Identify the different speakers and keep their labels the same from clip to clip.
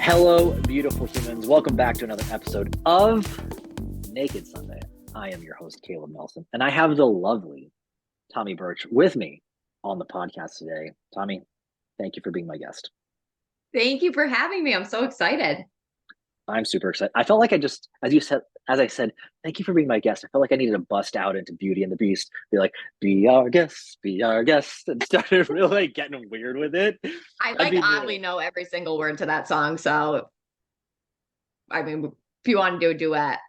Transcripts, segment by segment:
Speaker 1: Hello, beautiful humans. Welcome back to another episode of Naked Sunday. I am your host, Caleb Nelson, and I have the lovely Tommie Burch with me on the podcast today. Tommie, thank you for being my guest.
Speaker 2: Thank you for having me. I'm so excited.
Speaker 1: I'm super excited. I felt like as I said, thank you for being my guest. I felt like I needed to bust out into Beauty and the Beast, be like, be our guest, and started really getting weird with it.
Speaker 2: I
Speaker 1: That'd
Speaker 2: oddly know every single word to that song. So, I mean, if you want to do a duet,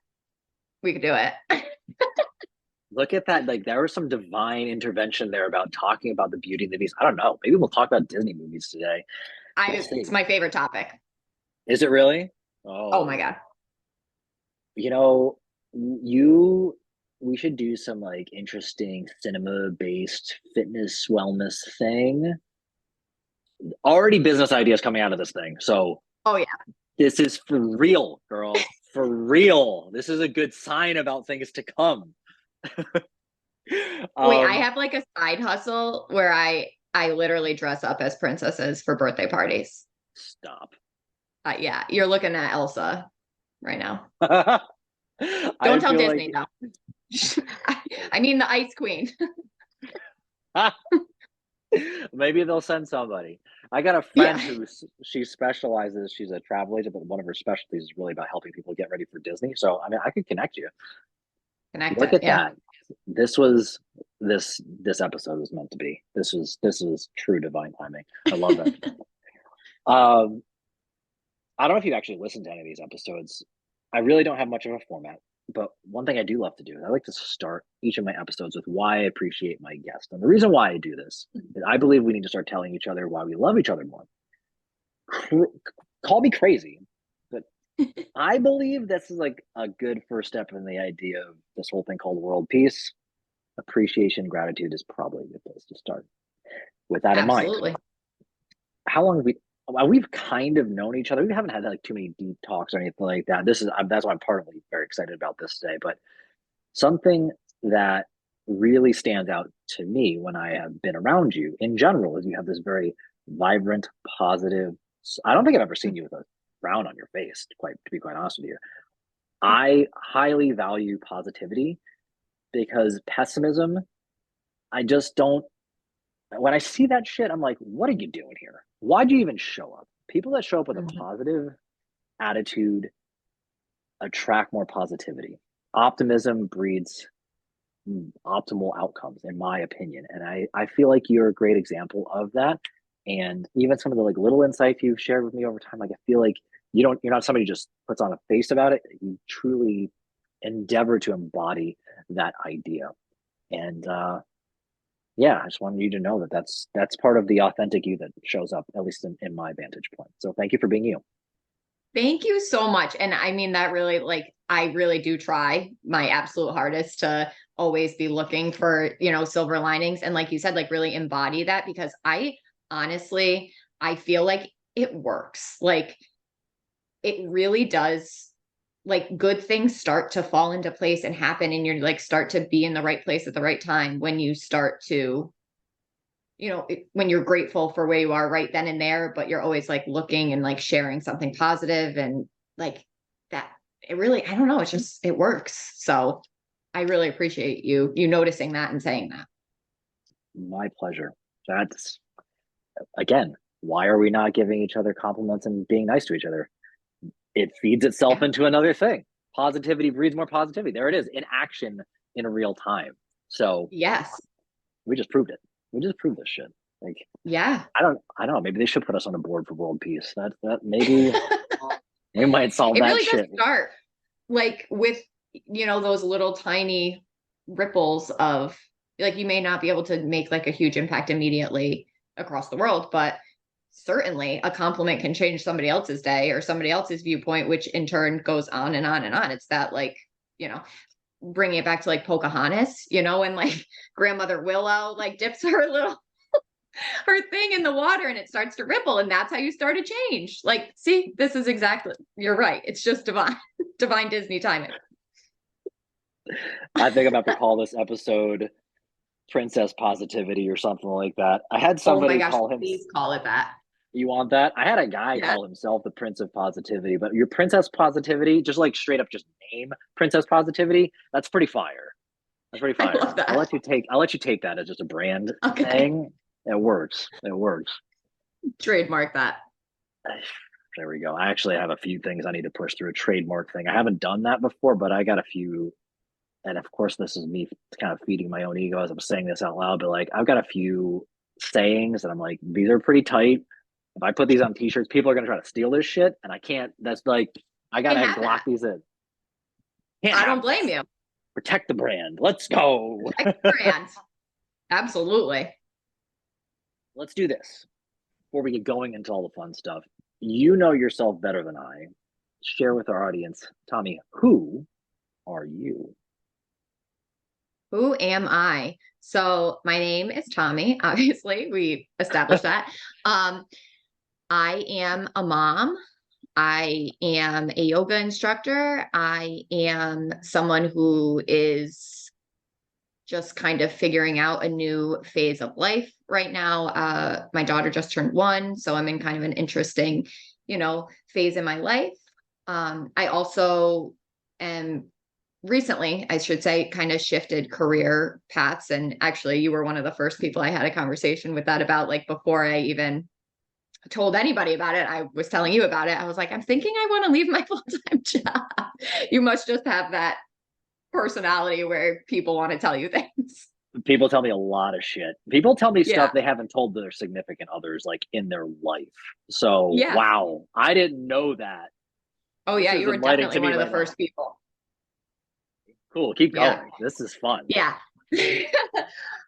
Speaker 2: we could do it.
Speaker 1: Look at that. Like, there was some divine intervention there about talking about the Beauty and the Beast. I don't know. Maybe we'll talk about Disney movies today. We'll see.
Speaker 2: It's my favorite topic.
Speaker 1: Is it really?
Speaker 2: Oh my God.
Speaker 1: You know, we should do some like interesting cinema-based fitness wellness thing. Already business ideas coming out of this thing. So,
Speaker 2: Oh yeah.
Speaker 1: this is for real, girl. For real. This is a good sign about things to come.
Speaker 2: Wait, I have like a side hustle where I literally dress up as princesses for birthday parties.
Speaker 1: Stop.
Speaker 2: Yeah, you're looking at Elsa right now.
Speaker 1: Don't
Speaker 2: Don't tell Disney though. I mean the Ice Queen.
Speaker 1: Maybe they'll send somebody. I got a friend who she specializes. She's a travel agent, but one of her specialties is really about helping people get ready for Disney. So I mean, I could connect you. Look at that. This episode was meant to be. This was true divine timing. I love that. I don't know if you actually listened to any of these episodes. I really don't have much of a format, but one thing I do love to do is I like to start each of my episodes with why I appreciate my guest. And the reason why I do this is I believe we need to start telling each other why we love each other more. Call me crazy, but I believe this is like a good first step in the idea of this whole thing called world peace. Appreciation, gratitude is probably a good place to start. With that in mind, how long have we've kind of known each other. We haven't had like too many deep talks or anything like that. That's why I'm partly very excited about this today. But something that really stands out to me when I have been around you in general is you have this very vibrant, positive. I don't think I've ever seen you with a frown on your face, to be quite honest with you. I highly value positivity because pessimism, I just don't. When I see that shit, I'm like, what are you doing here? Why'd you even show up? People that show up with a positive attitude attract more positivity. Optimism breeds optimal outcomes, in my opinion. And I feel like you're a great example of that. And even some of the like little insights you've shared with me over time, like I feel like you're not somebody who just puts on a face about it. You truly endeavor to embody that idea. And yeah, I just wanted you to know that that's part of the authentic you that shows up, at least in my vantage point. So thank you for being you.
Speaker 2: Thank you so much. And I mean that really, like, I really do try my absolute hardest to always be looking for, silver linings. And like you said, like really embody that, because I feel like it works. Like it really does. Like good things start to fall into place and happen, and you're like start to be in the right place at the right time when you start to, when you're grateful for where you are right then and there, but you're always like looking and like sharing something positive and like that. It really, I don't know, it works. So I really appreciate you noticing that and saying that.
Speaker 1: My pleasure. That's, again, why are we not giving each other compliments and being nice to each other? It feeds itself into another thing. Positivity breeds more positivity. There it is, in action, in real time. So
Speaker 2: yes,
Speaker 1: we just proved it. We just proved this shit. Like,
Speaker 2: yeah,
Speaker 1: I don't know. Maybe they should put us on a board for world peace. That maybe we might solve
Speaker 2: it
Speaker 1: that
Speaker 2: really
Speaker 1: shit.
Speaker 2: does start like with those little tiny ripples of, like, you may not be able to make like a huge impact immediately across the world, but certainly a compliment can change somebody else's day or somebody else's viewpoint, which in turn goes on and on and on. It's that, like, bringing it back to like Pocahontas, and like grandmother Willow like dips her little her thing in the water and it starts to ripple, and that's how you start a change. Like, see, this is exactly, you're right. It's just divine Disney timing.
Speaker 1: I think I'm about to call this episode Princess Positivity or something like that. I had somebody call him.
Speaker 2: Please call it that.
Speaker 1: You want that? I had a guy
Speaker 2: Yeah,
Speaker 1: call himself the Prince of Positivity, but your Princess Positivity, just like straight up just name Princess Positivity, that's pretty fire. That's pretty
Speaker 2: I
Speaker 1: fire.
Speaker 2: love that.
Speaker 1: I'll let you take that as just a brand
Speaker 2: Okay.
Speaker 1: thing. It works. It works.
Speaker 2: Trademark that.
Speaker 1: There we go. I actually have a few things I need to push through a trademark thing. I haven't done that before, but I got a few. And of course, this is me kind of feeding my own ego as I'm saying this out loud. But like, I've got a few sayings that I'm like, these are pretty tight. If I put these on t-shirts, people are gonna try to steal this shit, and I can't. That's like, I
Speaker 2: Can't
Speaker 1: gotta
Speaker 2: have
Speaker 1: lock
Speaker 2: that.
Speaker 1: these in. Can't
Speaker 2: I
Speaker 1: have
Speaker 2: don't blame
Speaker 1: this.
Speaker 2: you.
Speaker 1: Protect the brand. Let's go.
Speaker 2: Like brands. Absolutely.
Speaker 1: Let's do this before we get going into all the fun stuff. You know yourself better than I. Share with our audience, Tommie, who are you?
Speaker 2: Who am I? So my name is Tommie. Obviously, we established that. Um, I am a mom. I am a yoga instructor. I am someone who is just kind of figuring out a new phase of life right now. My daughter just turned 1, so I'm in kind of an interesting, phase in my life. I also am recently, I should say, kind of shifted career paths. And actually, you were one of the first people I had a conversation with that about, like, before I even told anybody about it. I was telling you about it. I was like, I'm thinking I want to leave my full-time job. You must just have that personality where people want to tell you things.
Speaker 1: People tell me a lot of shit. People tell me stuff
Speaker 2: Yeah.
Speaker 1: they haven't told their significant others like in their life. So,
Speaker 2: Yeah.
Speaker 1: wow, I didn't know that.
Speaker 2: Oh,
Speaker 1: This
Speaker 2: yeah.
Speaker 1: is
Speaker 2: You were
Speaker 1: enlightening
Speaker 2: definitely
Speaker 1: to me
Speaker 2: one of the
Speaker 1: right now.
Speaker 2: first people.
Speaker 1: Cool, keep
Speaker 2: Yeah.
Speaker 1: going. This is fun.
Speaker 2: Yeah.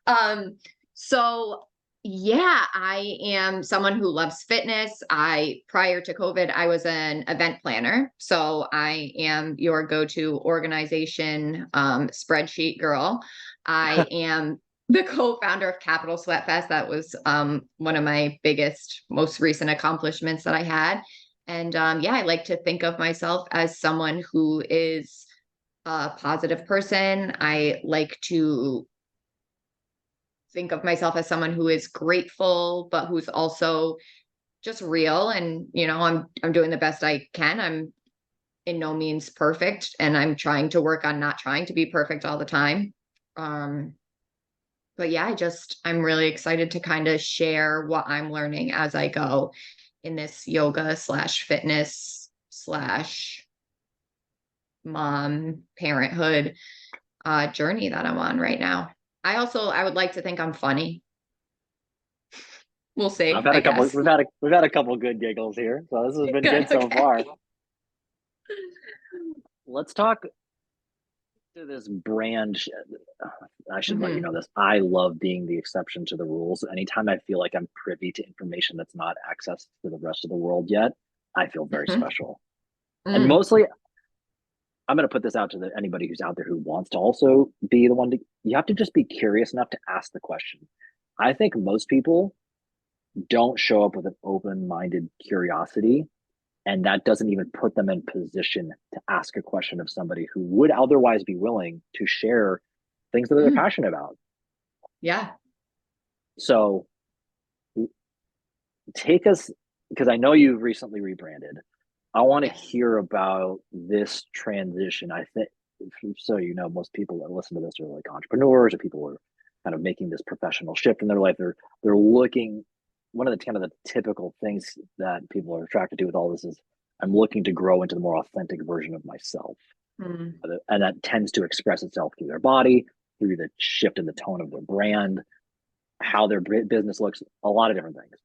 Speaker 2: um, so yeah, I am someone who loves fitness. Prior to COVID, I was an event planner. So I am your go-to organization spreadsheet girl. I am the co-founder of Capital Sweatfest. That was one of my biggest, most recent accomplishments that I had. And yeah, I like to think of myself as someone who is a positive person. I like to think of myself as someone who is grateful, but who's also just real. And, I'm doing the best I can. I'm in no means perfect, and I'm trying to work on not trying to be perfect all the time. Um, but yeah, I'm really excited to kind of share what I'm learning as I go in this yoga slash fitness slash mom parenthood journey that I'm on right now. I would like to think I'm funny. We'll see,
Speaker 1: I've had
Speaker 2: I
Speaker 1: a couple.
Speaker 2: guess.
Speaker 1: We've had a couple good giggles here, so this has been
Speaker 2: Good.
Speaker 1: good so far.
Speaker 2: Okay.
Speaker 1: Let's talk to this brand. I should let you
Speaker 2: Hmm.
Speaker 1: know this. I love being the exception to the rules. Anytime I feel like I'm privy to information that's not accessed to the rest of the world yet, I feel very
Speaker 2: Hmm.
Speaker 1: special. And
Speaker 2: Mm.
Speaker 1: mostly, I'm going to put this out to anybody who's out there who wants to also be the one to. You have to just be curious enough to ask the question. I think most people don't show up with an open-minded curiosity, and that doesn't even put them in position to ask a question of somebody who would otherwise be willing to share things that they're
Speaker 2: Mm.
Speaker 1: passionate about.
Speaker 2: Yeah.
Speaker 1: So take us, because I know you've recently rebranded. I want to
Speaker 2: Yes.
Speaker 1: hear about this transition. I think, so most people that listen to this are like entrepreneurs or people who are kind of making this professional shift in their life. They're looking. One of the kind of the typical things that people are attracted to with all this is I'm looking to grow into the more authentic version of myself,
Speaker 2: Mm.
Speaker 1: and that tends to express itself through their body, through the shift in the tone of their brand, how their business looks, a lot of different things.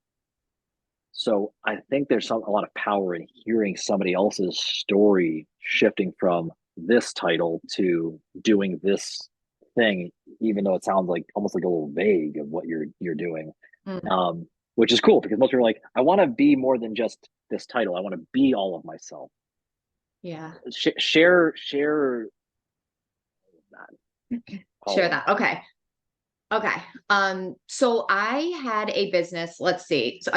Speaker 1: So I think there's a lot of power in hearing somebody else's story shifting from this title to doing this thing, even though it sounds like almost like a little vague of what you're doing.
Speaker 2: Mm.
Speaker 1: Um, which is cool because most people are like, I want to be more than just this title. I want to be all of myself.
Speaker 2: Yeah.
Speaker 1: Share that, all
Speaker 2: Share
Speaker 1: of
Speaker 2: that. Okay. Okay. So I had a business, let's see. So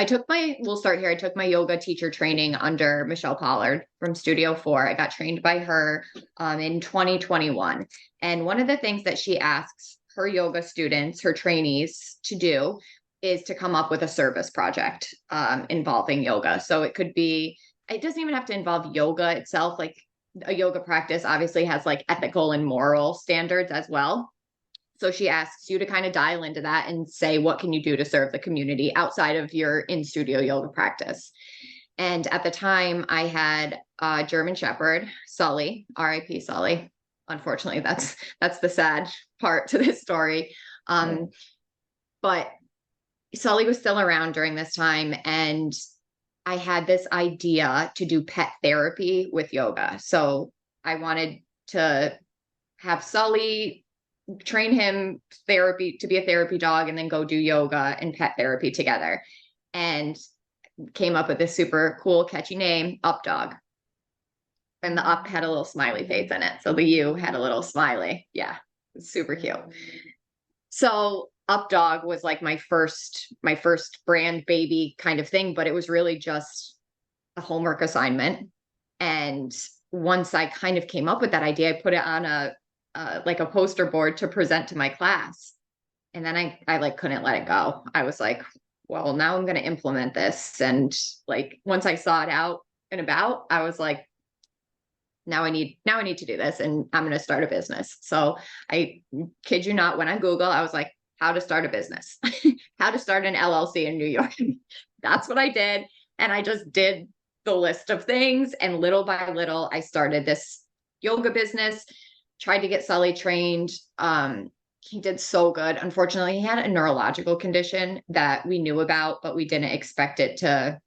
Speaker 2: we'll start here. I took my yoga teacher training under Michelle Pollard from Studio 4. I got trained by her in 2021. And one of the things that she asks her yoga students, her trainees to do is to come up with a service project involving yoga. So it could be, it doesn't even have to involve yoga itself. Like a yoga practice obviously has like ethical and moral standards as well. So she asks you to kind of dial into that and say, what can you do to serve the community outside of your in-studio yoga practice? And at the time, I had a German Shepherd, Sully, R.I.P. Sully. Unfortunately, that's the sad part to this story. But Sully was still around during this time, and I had this idea to do pet therapy with yoga. So I wanted to have Sully, train him therapy to be a therapy dog, and then go do yoga and pet therapy together. And came up with this super cool, catchy name, Up Dog. And the up had a little smiley face in it. So the U had a little smiley. Yeah, super cute. So Up Dog was like my first brand baby kind of thing, but it was really just a homework assignment. And once I kind of came up with that idea, I put it on a like a poster board to present to my class. And then I like couldn't let it go. I was like, well, now I'm going to implement this. And like, once I saw it out and about, I was like, now I need to do this, and I'm going to start a business. So I kid you not, when I Google, I was like, how to start a business, how to start an LLC in New York. That's what I did. And I just did the list of things. And little by little, I started this yoga business, tried to get Sully trained. He did so good. Unfortunately, he had a neurological condition that we knew about, but we didn't expect it to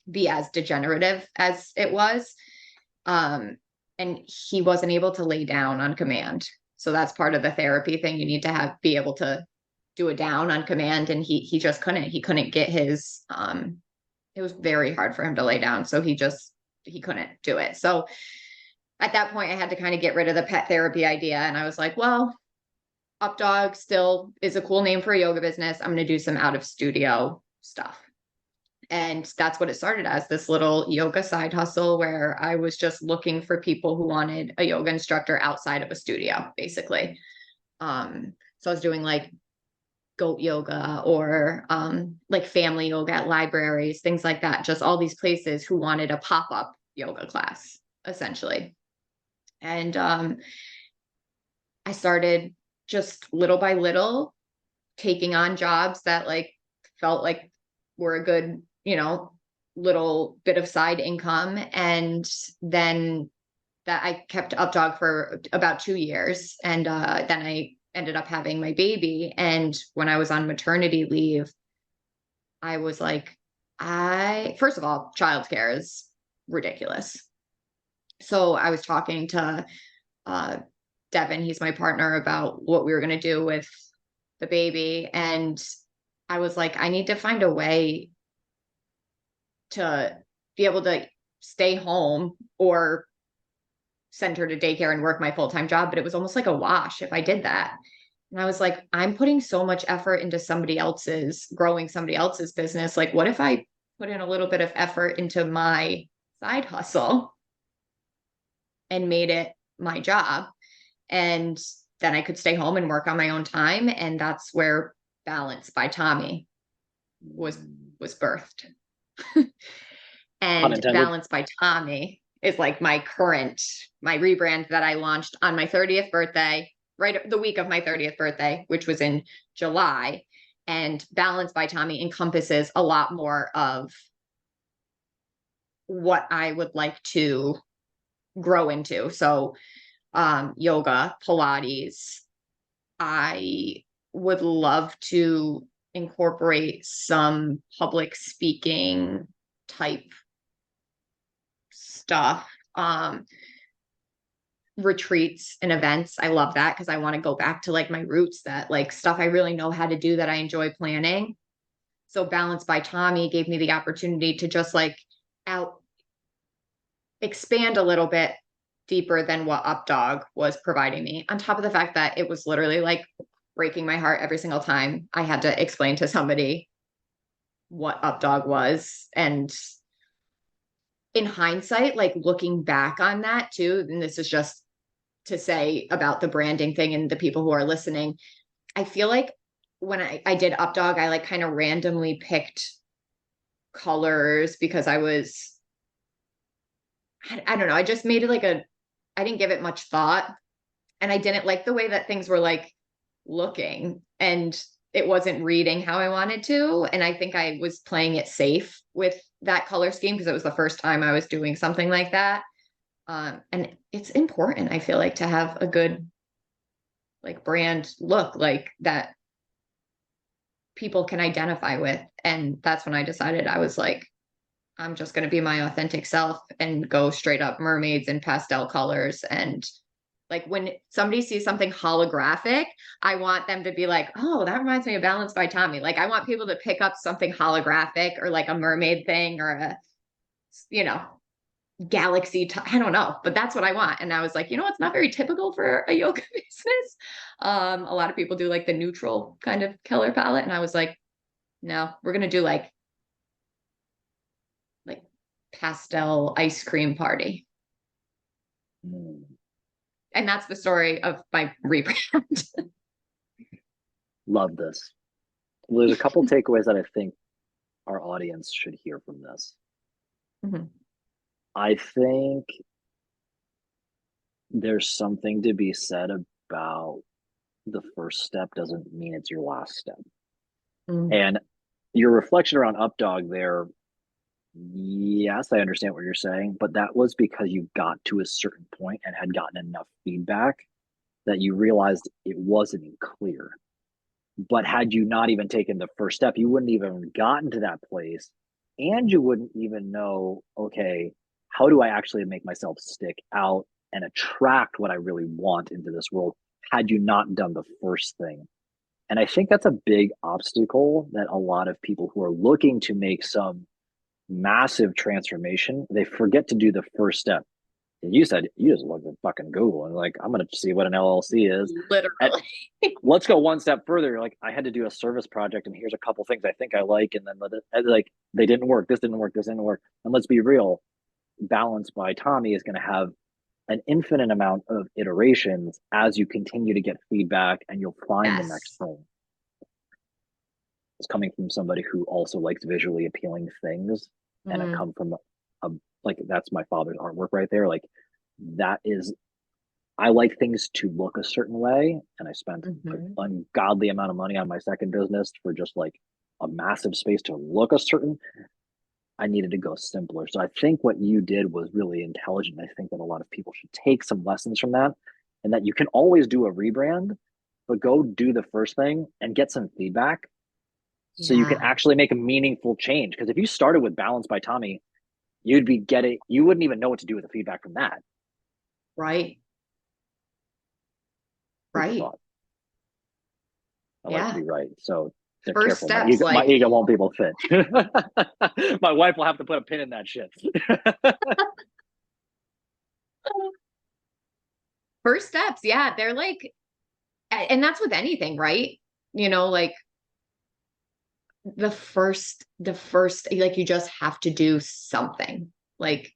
Speaker 2: be as degenerative as it was. And he wasn't able to lay down on command. So that's part of the therapy thing. You need to be able to do it down on command. And he just couldn't. He couldn't get his, it was very hard for him to lay down. So he couldn't do it. So at that point, I had to kind of get rid of the pet therapy idea. And I was like, well, Up Dog still is a cool name for a yoga business. I'm going to do some out of studio stuff. And that's what it started as, this little yoga side hustle where I was just looking for people who wanted a yoga instructor outside of a studio, basically. So I was doing like goat yoga or like family yoga at libraries, things like that. Just all these places who wanted a pop-up yoga class, essentially. And I started just little by little taking on jobs that like felt like were a good, little bit of side income. And then that I kept Up Dog for about 2 years. And then I ended up having my baby. And when I was on maternity leave, I was like, first of all, childcare is ridiculous. So I was talking to Devin, he's my partner, about what we were going to do with the baby. And I was like, I need to find a way to be able to stay home or send her to daycare and work my full-time job. But it was almost like a wash if I did that. And I was like, I'm putting so much effort into growing somebody else's business. Like, what if I put in a little bit of effort into my side hustle and made it my job? And then I could stay home and work on my own time. And that's where Balance by Tommie was birthed. And Balance by Tommie is like my rebrand that I launched on my 30th birthday, right the week of my 30th birthday, which was in July. And Balance by Tommie encompasses a lot more of what I would like to grow into. So yoga, Pilates. I would love to incorporate some public speaking type stuff, retreats and events. I love that because I want to go back to like my roots, that like stuff I really know how to do that I enjoy planning. So Balance by Tommie gave me the opportunity to just like expand a little bit deeper than what Up Dog was providing me, on top of the fact that it was literally like breaking my heart every single time I had to explain to somebody what Up Dog was. And in hindsight, like looking back on that too, and this is just to say about the branding thing and the people who are listening, I feel like when I did Up Dog, I like kind of randomly picked colors because I don't know, I just made it like I didn't give it much thought, and I didn't like the way that things were like looking, and it wasn't reading how I wanted to. And I think I was playing it safe with that color scheme because it was the first time I was doing something like that. And it's important, I feel like, to have a good like brand look like that people can identify with. And that's when I decided I was like, I'm just going to be my authentic self and go straight up mermaids and pastel colors. And like when somebody sees something holographic, I want them to be like, oh, that reminds me of Balance by Tommie. Like I want people to pick up something holographic or like a mermaid thing or a, you know, I don't know, but that's what I want. And I was like, it's not very typical for a yoga business. A lot of people do like the neutral kind of color palette. And I was like, no, we're going to do like pastel ice cream party.
Speaker 1: Mm,
Speaker 2: And that's the story of my rebrand.
Speaker 1: love this. Well, there's a couple takeaways that I think our audience should hear from this.
Speaker 2: Mhm.
Speaker 1: I think there's something to be said about the first step doesn't mean it's your last step.
Speaker 2: Mm.
Speaker 1: And your reflection around Updog there, yes, I understand what you're saying, but that was because you got to a certain point and had gotten enough feedback that you realized it wasn't clear. But had you not even taken the first step, you wouldn't even gotten to that place, and you wouldn't even know, okay, how do I actually make myself stick out and attract what I really want into this world had you not done the first thing. And I think that's a big obstacle that a lot of people who are looking to make some massive transformation, they forget to do the first step. And you said you just looked at fucking Google and like, I'm gonna see what an LLC is. And
Speaker 2: Literally.
Speaker 1: let's go one step further. Like, I had to do a service project, and here's a couple things I think I like, and then like they didn't work. This didn't work. This didn't work. And let's be real, Balance by Tommie is going to have an infinite amount of iterations as you continue to get feedback, and you'll find the next
Speaker 2: Yes.
Speaker 1: thing. It's coming from somebody who also likes visually appealing things, and I
Speaker 2: Mm.
Speaker 1: come from a like that's my father's artwork right there. Like that is, I like things to look a certain way, and I spent an
Speaker 2: Mhm.
Speaker 1: ungodly amount of money on my second business for just like a massive space to look a certain. I needed to go simpler. So I think what you did was really intelligent. I think that a lot of people should take some lessons from that, and that you can always do a rebrand, but go do the first thing and get some feedback so you can
Speaker 2: Yeah.
Speaker 1: actually make a meaningful change. Because if you started with Balance by Tommie, you wouldn't even know what to do with the feedback from that.
Speaker 2: Right.
Speaker 1: Food for
Speaker 2: Right.
Speaker 1: thought. I like to
Speaker 2: Yeah.
Speaker 1: be right. So they're
Speaker 2: First
Speaker 1: careful.
Speaker 2: steps,
Speaker 1: My
Speaker 2: like
Speaker 1: ego won't be able to fit. My wife will have to put a pin in that shit.
Speaker 2: first steps. Yeah. They're like, and that's with anything, right? Like the first, like you just have to do something. Like,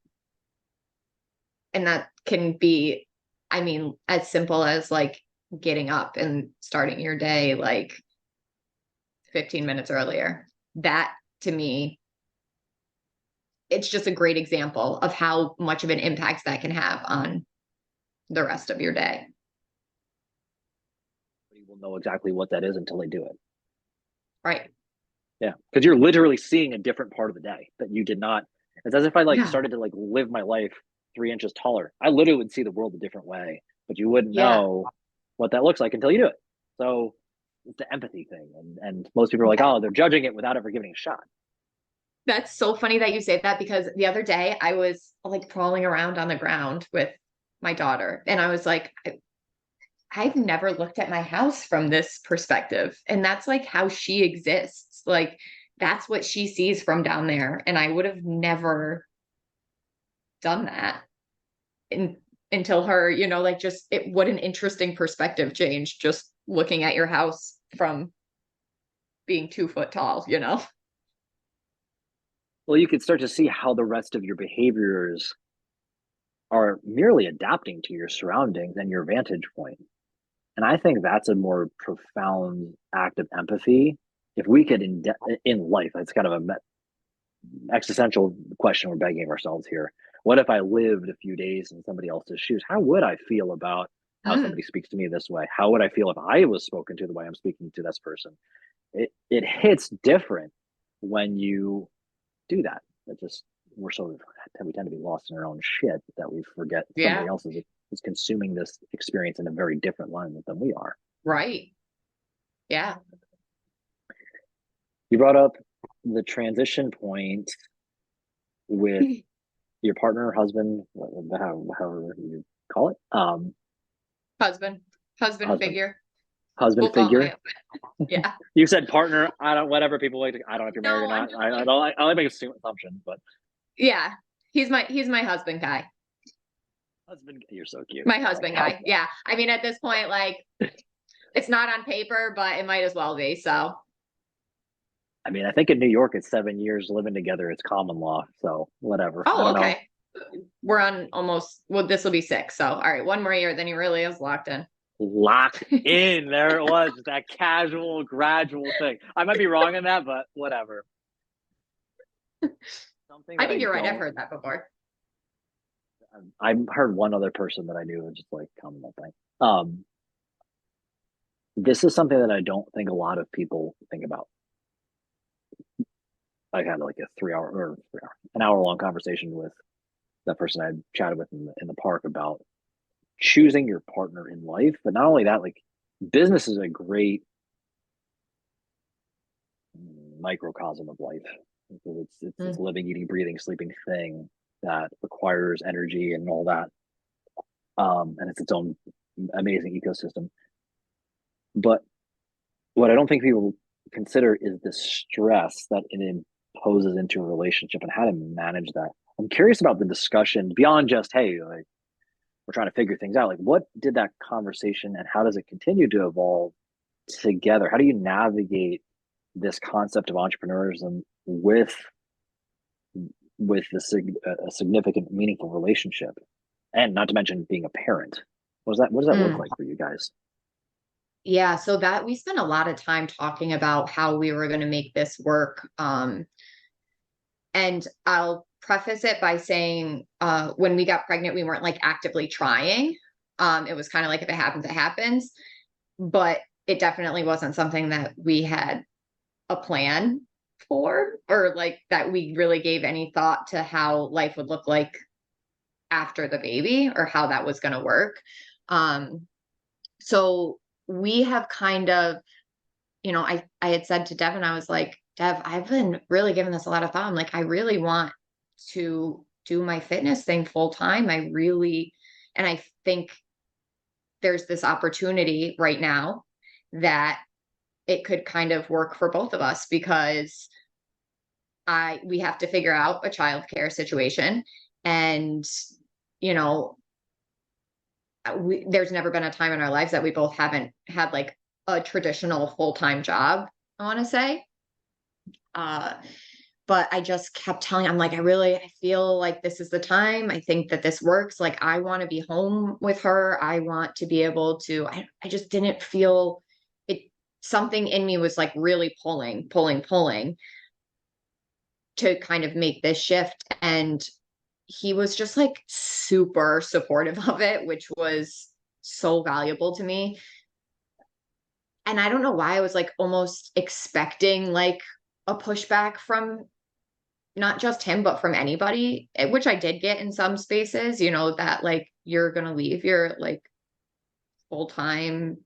Speaker 2: and that can be, I mean, as simple as like getting up and starting your day like 15 minutes earlier. That to me, it's just a great example of how much of an impact that can have on the rest of your day.
Speaker 1: You will know exactly what that is until they do it.
Speaker 2: Right.
Speaker 1: Yeah, because you're literally seeing a different part of the day that you did not. It's as if I like
Speaker 2: Yeah.
Speaker 1: started to like live my life 3 inches taller. I literally would see the world a different way, but you wouldn't
Speaker 2: Yeah.
Speaker 1: know what that looks like until you do it. So it's the empathy thing, and most people are like, oh, they're judging it without ever giving it a shot.
Speaker 2: That's so funny that you say that because the other day I was like crawling around on the ground with my daughter and I was like, I've never looked at my house from this perspective. And that's like how she exists. Like that's what she sees from down there. And I would have never done that in, until her, like just what an interesting perspective change just looking at your house from being 2 foot tall.
Speaker 1: Well, you can start to see how the rest of your behaviors are merely adapting to your surroundings and your vantage point. And I think that's a more profound act of empathy. If we could, in life, it's kind of a existential question we're begging ourselves here. What if I lived a few days in somebody else's shoes? How would I feel about how
Speaker 2: Mm,
Speaker 1: somebody speaks to me this way? How would I feel if I was spoken to the way I'm speaking to this person? It hits different when you do that. It just we tend to be lost in our own shit that we forget somebody
Speaker 2: yeah,
Speaker 1: else is consuming this experience in a very different lens than we are.
Speaker 2: right. Yeah.
Speaker 1: You brought up the transition point with your partner, husband, however you call it,
Speaker 2: Husband, husband
Speaker 1: husband,
Speaker 2: figure.
Speaker 1: husband
Speaker 2: We'll call it my
Speaker 1: figure.
Speaker 2: husband. Yeah.
Speaker 1: You said partner. I don't. Whatever people like. I don't know if you're married or
Speaker 2: No, I'm
Speaker 1: not.
Speaker 2: just
Speaker 1: I
Speaker 2: like,
Speaker 1: don't. I like make assumptions, but
Speaker 2: yeah. He's my husband guy.
Speaker 1: husband. You're so cute.
Speaker 2: My
Speaker 1: Like
Speaker 2: husband
Speaker 1: how?
Speaker 2: guy. Yeah. I mean, at this point, like it's not on paper, but it might as well be. So,
Speaker 1: I mean, I think in New York, it's 7 years living together. It's common law. So whatever. I
Speaker 2: oh,
Speaker 1: don't know.
Speaker 2: okay. We're on almost, well, this will be 6. So, all right, one more year, then he really is locked in.
Speaker 1: Locked in. There it was. That casual, gradual thing. I might be wrong in that, but whatever. Something
Speaker 2: I
Speaker 1: that
Speaker 2: think
Speaker 1: I
Speaker 2: you're right. I've
Speaker 1: don't.
Speaker 2: heard that before.
Speaker 1: I heard one other person that I knew was just like common law thing. This is something that I don't think a lot of people think about. I had like a an hour long conversation with that person I chatted with in the park about choosing your partner in life. But not only that, like business is a great microcosm of life. It's
Speaker 2: Mm,
Speaker 1: a living, eating, breathing, sleeping thing that requires energy and all that. And it's its own amazing ecosystem. But what I don't think people consider is the stress that it imposes into a relationship and how to manage that. I'm curious about the discussion beyond just, hey, like we're trying to figure things out. Like, what did that conversation and how does it continue to evolve together? How do you navigate this concept of entrepreneurship with a significant, meaningful relationship, and not to mention being a parent? What does that look
Speaker 2: mm.
Speaker 1: like for you guys?
Speaker 2: Yeah. So that we spent a lot of time talking about how we were going to make this work. And I'll preface it by saying, when we got pregnant, we weren't like actively trying. It was kind of like if it happens, it happens. But it definitely wasn't something that we had a plan for, or like that we really gave any thought to how life would look like after the baby or how that was going to work. Um, so we have kind of, I had said to Devin, I was like, Dev, I've been really giving this a lot of thought. I'm like, I really want to do my fitness thing full time. And I think there's this opportunity right now that it could kind of work for both of us because we have to figure out a childcare situation. And, you know, there's never been a time in our lives that we both haven't had like a traditional full-time job, I want to say. Uh, but I just kept telling, I'm like, I feel like this is the time. I think that this works. Like, I want to be home with her. I want to be able to, I just didn't feel it. Something in me was like really pulling to kind of make this shift. And he was just like super supportive of it, which was so valuable to me. And I don't know why I was like almost expecting like a pushback from not just him, but from anybody, which I did get in some spaces, that like you're going to leave your like full time,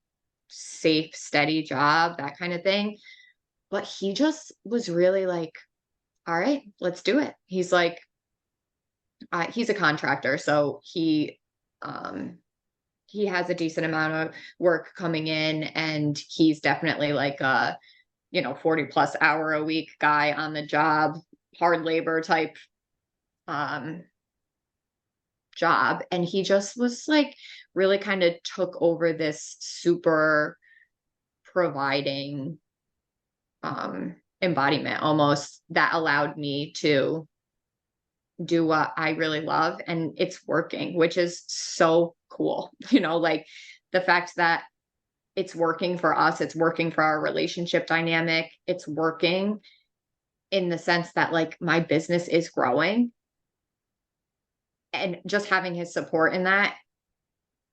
Speaker 2: safe, steady job, that kind of thing. But he just was really like, all right, let's do it. He's like, he's a contractor. So um, he has a decent amount of work coming in, and he's definitely like a 40 plus hour a week guy on the job, hard labor type um job. And he just was like really kind of took over this super providing embodiment almost that allowed me to do what I really love, and it's working, which is so cool. Like the fact that it's working for us. It's working for our relationship dynamic. It's working in the sense that like my business is growing, and just having his support in that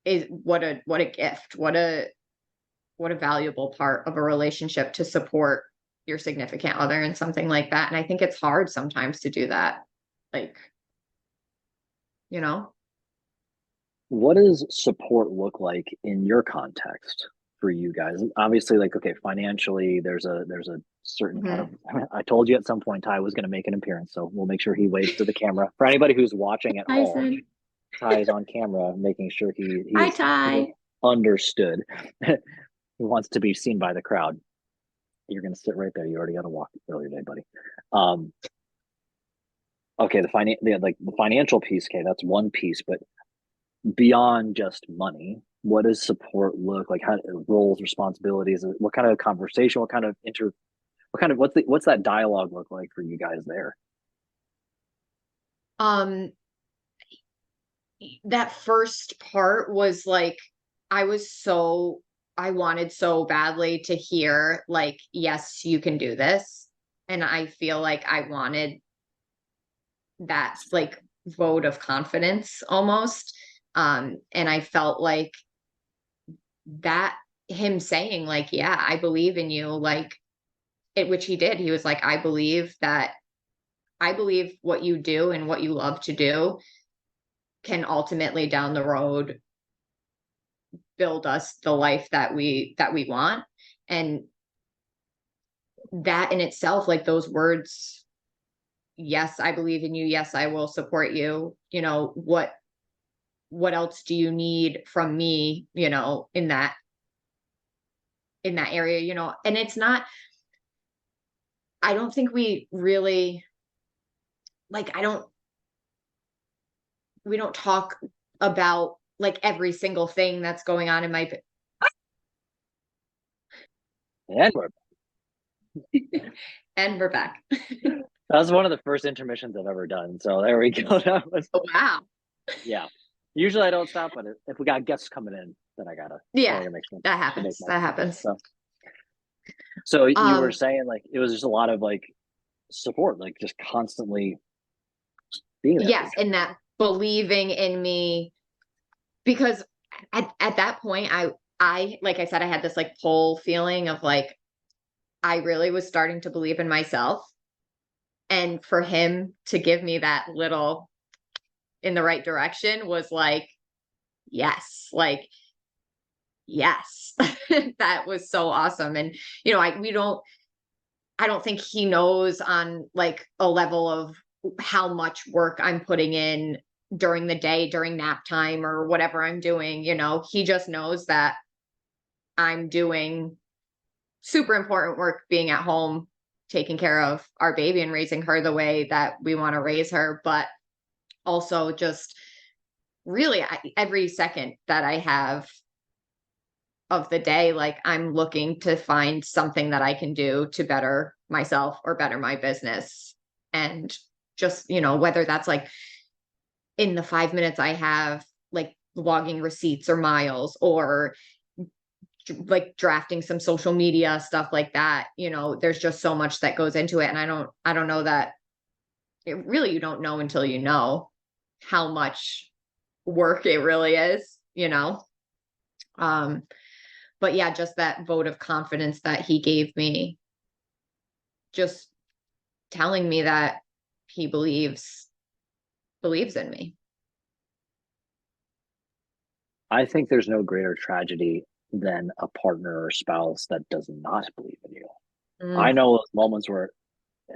Speaker 2: is what a gift, what a valuable part of a relationship, to support your significant other in something like that. And I think it's hard sometimes to do that. Like, you know?
Speaker 1: What does support look like in your context for you guys? Obviously, like, okay, financially, there's a certain kind of.
Speaker 2: Mhm.
Speaker 1: I told you at some point Ty was going to make an appearance, so we'll make sure he waves to the camera. For anybody who's watching at
Speaker 2: Hi,
Speaker 1: home,
Speaker 2: Sid.
Speaker 1: Ty is on camera, making sure he
Speaker 2: Hi,
Speaker 1: is
Speaker 2: Ty.
Speaker 1: understood. He wants to be seen by the crowd. You're going to sit right there. You already got to walk earlier today, buddy. Um, okay, the financial piece. Okay, that's one piece, but beyond just money, what does support look like? How roles, responsibilities? What kind of conversation? What kind of what's that dialogue look like for you guys there?
Speaker 2: Um, that first part was like, I was so, I wanted so badly to hear, like, yes, you can do this. And I feel like I wanted that like vote of confidence almost. And I felt like that, him saying like, yeah, I believe in you, like it, which he did. He was like, I believe what you do and what you love to do can ultimately down the road build us the life that we want. And that in itself, like those words, yes, I believe in you, yes, I will support you, you know, what else do you need from me, you know, in that area, you know. And it's not, I don't think we really, like, we don't talk about like every single thing that's going on in my
Speaker 1: And we're
Speaker 2: and we're back.
Speaker 1: that was one of the first intermissions I've ever done. So there we go. That was
Speaker 2: Oh, wow.
Speaker 1: yeah. Usually I don't stop, but if we got guests coming in, then I
Speaker 2: Yeah,
Speaker 1: gotta make sense
Speaker 2: that
Speaker 1: to make
Speaker 2: happens.
Speaker 1: my
Speaker 2: That
Speaker 1: point.
Speaker 2: happens.
Speaker 1: So you were
Speaker 2: Um,
Speaker 1: saying like it was just a lot of like support, like just constantly being there for
Speaker 2: yes,
Speaker 1: each
Speaker 2: and that believing in me, because at that point I like I said, I had this like pull feeling of like I really was starting to believe in myself. And for him to give me that little in the right direction was like, yes, like, yes. That was so awesome. And, you know, I don't think he knows on like a level of how much work I'm putting in during the day, during nap time or whatever I'm doing. You know, he just knows that I'm doing super important work being at home, taking care of our baby and raising her the way that we want to raise her. But also just really every second that I have of the day, like I'm looking to find something that I can do to better myself or better my business. And just, you know, whether that's like in the 5 minutes I have, like logging receipts or miles, or like drafting some social media stuff like that, you know, there's just so much that goes into it. And I don't know that it really, you don't know until you know how much work it really is, you know. Um, but yeah, just that vote of confidence that he gave me, just telling me that he believes in me.
Speaker 1: I think there's no greater tragedy than a partner or spouse that does not believe in you. I
Speaker 2: Mm,
Speaker 1: know those moments where,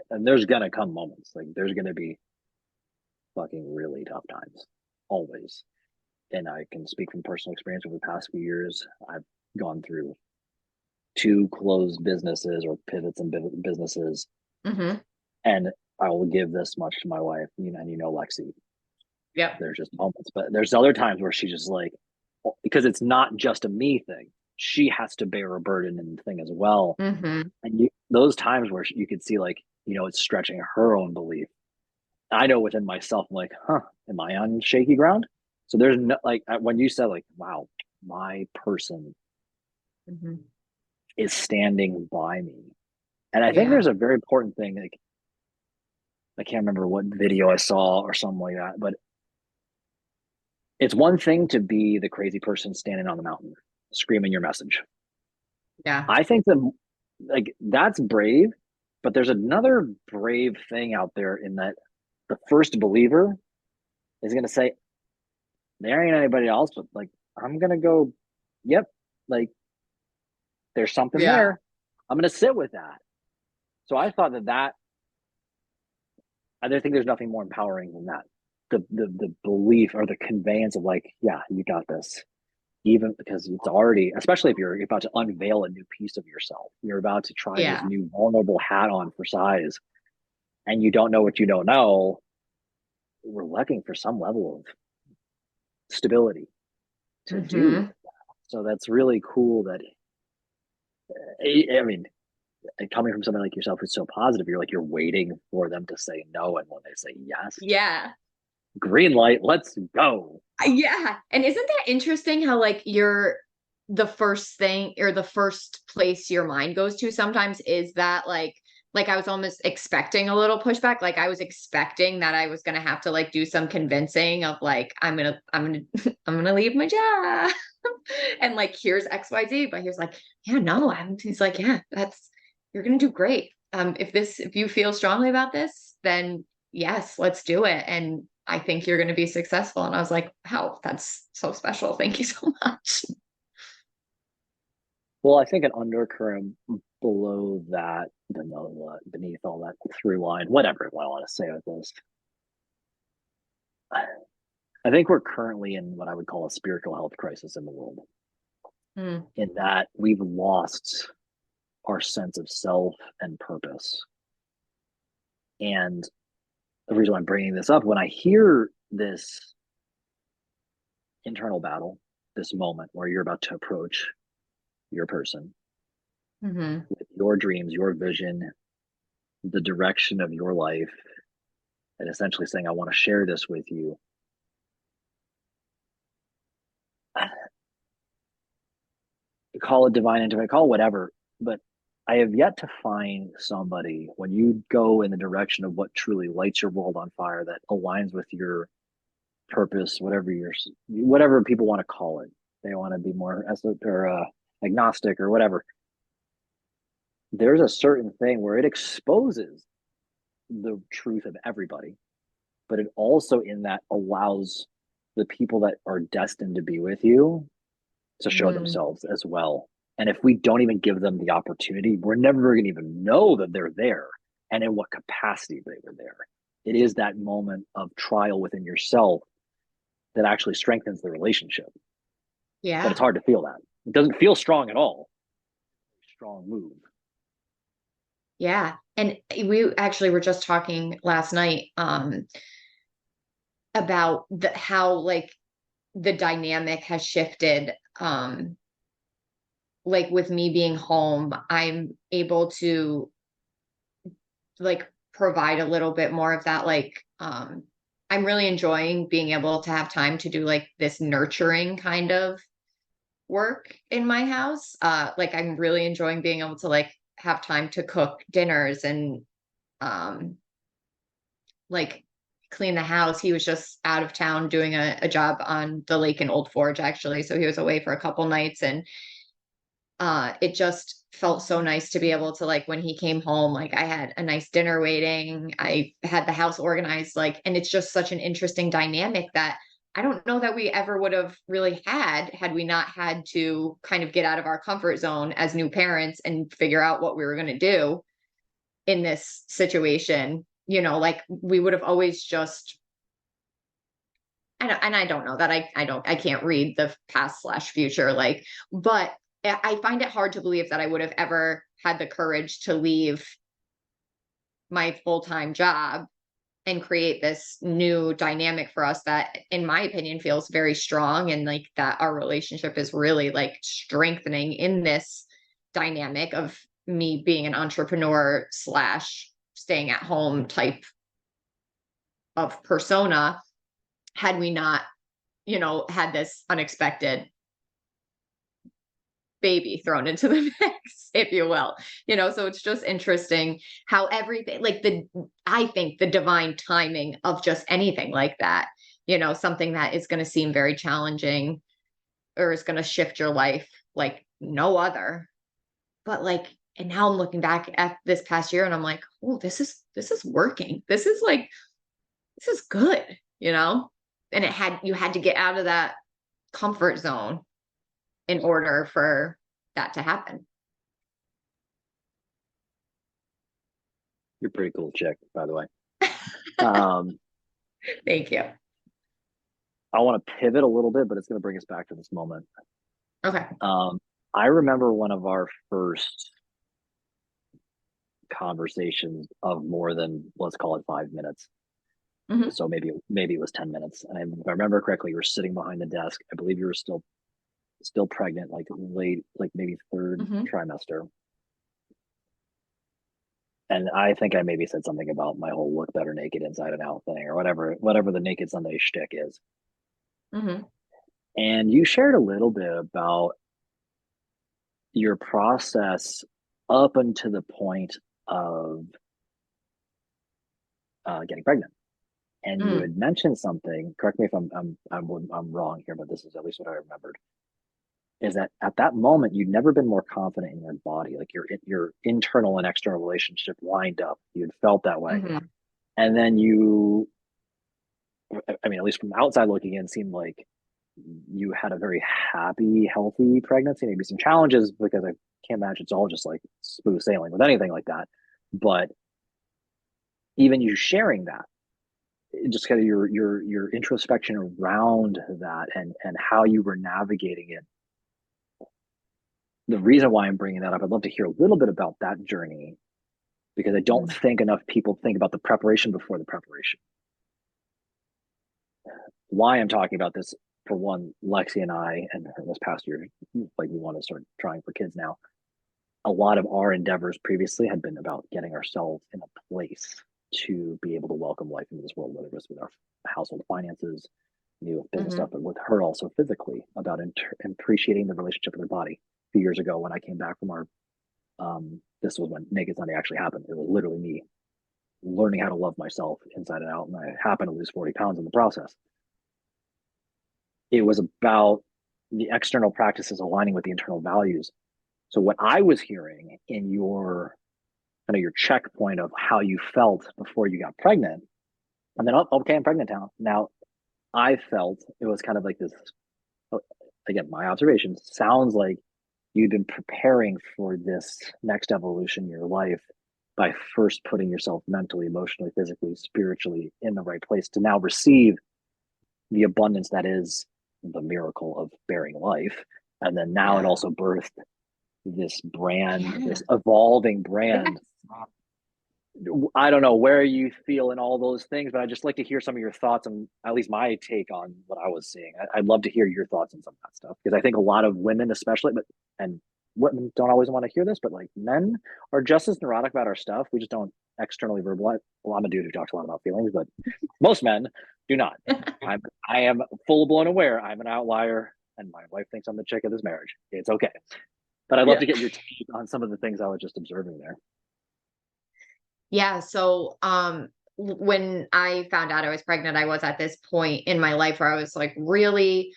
Speaker 1: and there's gonna come moments like there's gonna be fucking really tough times, always. And I can speak from personal experience over the past few years. I've gone through two closed businesses or pivots in businesses,
Speaker 2: hmm.
Speaker 1: and I will give this much to my wife, you know, and you know, Lexi,
Speaker 2: Yep.
Speaker 1: there's just moments, but there's other times where she's just like, because it's not just a me thing. She has to bear a burden and thing as well.
Speaker 2: Hmm.
Speaker 1: And those times where you could see like, you know, it's stretching her own belief. I know within myself, I'm like, huh, am I on shaky ground? So there's no, like when you said like, wow, my person
Speaker 2: Mhm.
Speaker 1: is standing by me. And I think
Speaker 2: Yeah.
Speaker 1: there's a very important thing. Like, I can't remember what video I saw or something like that, but it's one thing to be the crazy person standing on the mountain screaming your message.
Speaker 2: Yeah.
Speaker 1: I think that like that's brave, but there's another brave thing out there in that the first believer is going to say, there ain't anybody else, but like, I'm going to go, yep, like there's something
Speaker 2: Yeah.
Speaker 1: there. I'm going to sit with that. So I thought that I think there's nothing more empowering than that. The belief or the conveyance of like, yeah, you got this. Even because it's already, especially if you're about to unveil a new piece of yourself, you're about to try this
Speaker 2: Yeah.
Speaker 1: new vulnerable hat on for size, and you don't know what you don't know. We're looking for some level of stability to do.
Speaker 2: Hmm.
Speaker 1: So that's really cool that, I mean, coming from somebody like yourself who's so positive, you're like, you're waiting for them to say no. And when they say yes,
Speaker 2: Yeah.
Speaker 1: green light, let's go.
Speaker 2: Yeah. And isn't that interesting how like you're the first thing or the first place your mind goes to sometimes is that like I was almost expecting a little pushback. Like I was expecting that I was gonna have to like do some convincing of like I'm gonna I'm gonna leave my job and like here's XYZ. But he was like, yeah, no, he's like, yeah, that's you're gonna do great. If you feel strongly about this, then yes, let's do it. And I think you're going to be successful. And I was like, wow, that's so special. Thank you so much.
Speaker 1: Well, I think an undercurrent below that, beneath all that through line, whatever I want to say with this, I think we're currently in what I would call a spiritual health crisis in the world,
Speaker 2: Mm,
Speaker 1: in that we've lost our sense of self and purpose. And the reason why I'm bringing this up, when I hear this internal battle, this moment where you're about to approach your person
Speaker 2: hmm.
Speaker 1: with your dreams, your vision, the direction of your life, and essentially saying, I want to share this with you. Call it divine intimate, call it whatever. But I have yet to find somebody when you go in the direction of what truly lights your world on fire that aligns with your purpose, whatever people want to call it. They want to be more agnostic or whatever. There's a certain thing where it exposes the truth of everybody, but it also in that allows the people that are destined to be with you to show
Speaker 2: Mm,
Speaker 1: themselves as well. And if we don't even give them the opportunity, we're never going to even know that they're there and in what capacity they were there. It is that moment of trial within yourself that actually strengthens the relationship. But it's
Speaker 2: yeah.
Speaker 1: hard to feel that. It doesn't feel strong at all. Strong move.
Speaker 2: Yeah. And we actually were just talking last night about how like the dynamic has shifted. Like with me being home, I'm able to like provide a little bit more of that I'm really enjoying being able to have time to do like this nurturing kind of work in my house. Like I'm really enjoying being able to like have time to cook dinners and um like clean the house. He was just out of town doing a job on the lake in Old Forge actually. So he was away for a couple nights and it just felt so nice to be able to like when he came home, like I had a nice dinner waiting. I had the house organized, like, and it's just such an interesting dynamic that I don't know that we ever would have really had we not had to kind of get out of our comfort zone as new parents and figure out what we were going to do in this situation. You know, like we would have always just and I don't know that I can't read the past slash future, like, but I find it hard to believe that I would have ever had the courage to leave my full-time job and create this new dynamic for us that, in my opinion, feels very strong and like that our relationship is really like strengthening in this dynamic of me being an entrepreneur slash staying at home type of persona had we not, had this unexpected baby thrown into the mix, if you will. So it's just interesting how everything, like I think the divine timing of just anything like that, something that is going to seem very challenging or is going to shift your life like no other. But like, and now I'm looking back at this past year and I'm like, oh, this is working. This is good, and you had to get out of that comfort zone in order for that to happen.
Speaker 1: You're a pretty cool chick, by the way. Um,
Speaker 2: Thank you.
Speaker 1: I want to pivot a little bit, but it's going to bring us back to this moment.
Speaker 2: Okay.
Speaker 1: I remember one of our first conversations of more than, let's call it 5 minutes.
Speaker 2: Mm-hmm.
Speaker 1: So maybe it was 10 minutes. And if I remember correctly, you were sitting behind the desk. I believe you were still pregnant, like late, like maybe third
Speaker 2: Mm-hmm.
Speaker 1: trimester. And I think I maybe said something about my whole look better naked inside and out thing or whatever the Naked Sunday shtick is.
Speaker 2: Mm-hmm.
Speaker 1: And you shared a little bit about your process up until the point of getting pregnant. And you had mentioned something. Correct me if I'm wrong here, but this is at least what I remembered. Is that at that moment you'd never been more confident in your body, like your internal and external relationship lined up. You'd felt that way,
Speaker 2: Mm-hmm.
Speaker 1: and then I mean, at least from outside looking in, seemed like you had a very happy, healthy pregnancy. Maybe some challenges because I can't imagine it's all just like smooth sailing with anything like that. But even you sharing that, just kind of your introspection around that and how you were navigating it. The reason why I'm bringing that up, I'd love to hear a little bit about that journey because I don't think enough people think about the preparation before the preparation. Why I'm talking about this, for one, Lexi and I, and this past year, like we want to start trying for kids now. A lot of our endeavors previously had been about getting ourselves in a place to be able to welcome life into this world, whether it was with our household finances, new business stuff, but with her also physically about appreciating the relationship with her body. A few years ago, when I came back from our, this was when Naked Sunday actually happened. It was literally me learning how to love myself inside and out, and I happened to lose 40 pounds in the process. It was about the external practices aligning with the internal values. So what I was hearing in your kind of your checkpoint of how you felt before you got pregnant, and then, oh, okay, I'm pregnant now. I felt it was kind of like this, again, my observation sounds like you've been preparing for this next evolution in your life by first putting yourself mentally, emotionally, physically, spiritually in the right place to now receive the abundance that is the miracle of bearing life. And then now it also birthed this brand, this evolving brand. I don't know where you feel in all those things, but I'd just like to hear some of your thoughts on at least my take on what I was seeing. I'd love to hear your thoughts on some of that stuff because I think a lot of women, especially, and women don't always want to hear this, but like men are just as neurotic about our stuff. We just don't externally verbalize. Well, I'm a dude who talks a lot about feelings, but most men do not. I am full blown aware I'm an outlier, and my wife thinks I'm the chick of this marriage. It's okay, but I'd love to get your take on some of the things I was just observing there.
Speaker 2: Yeah. So, when I found out I was pregnant, I was at this point in my life where I was like really,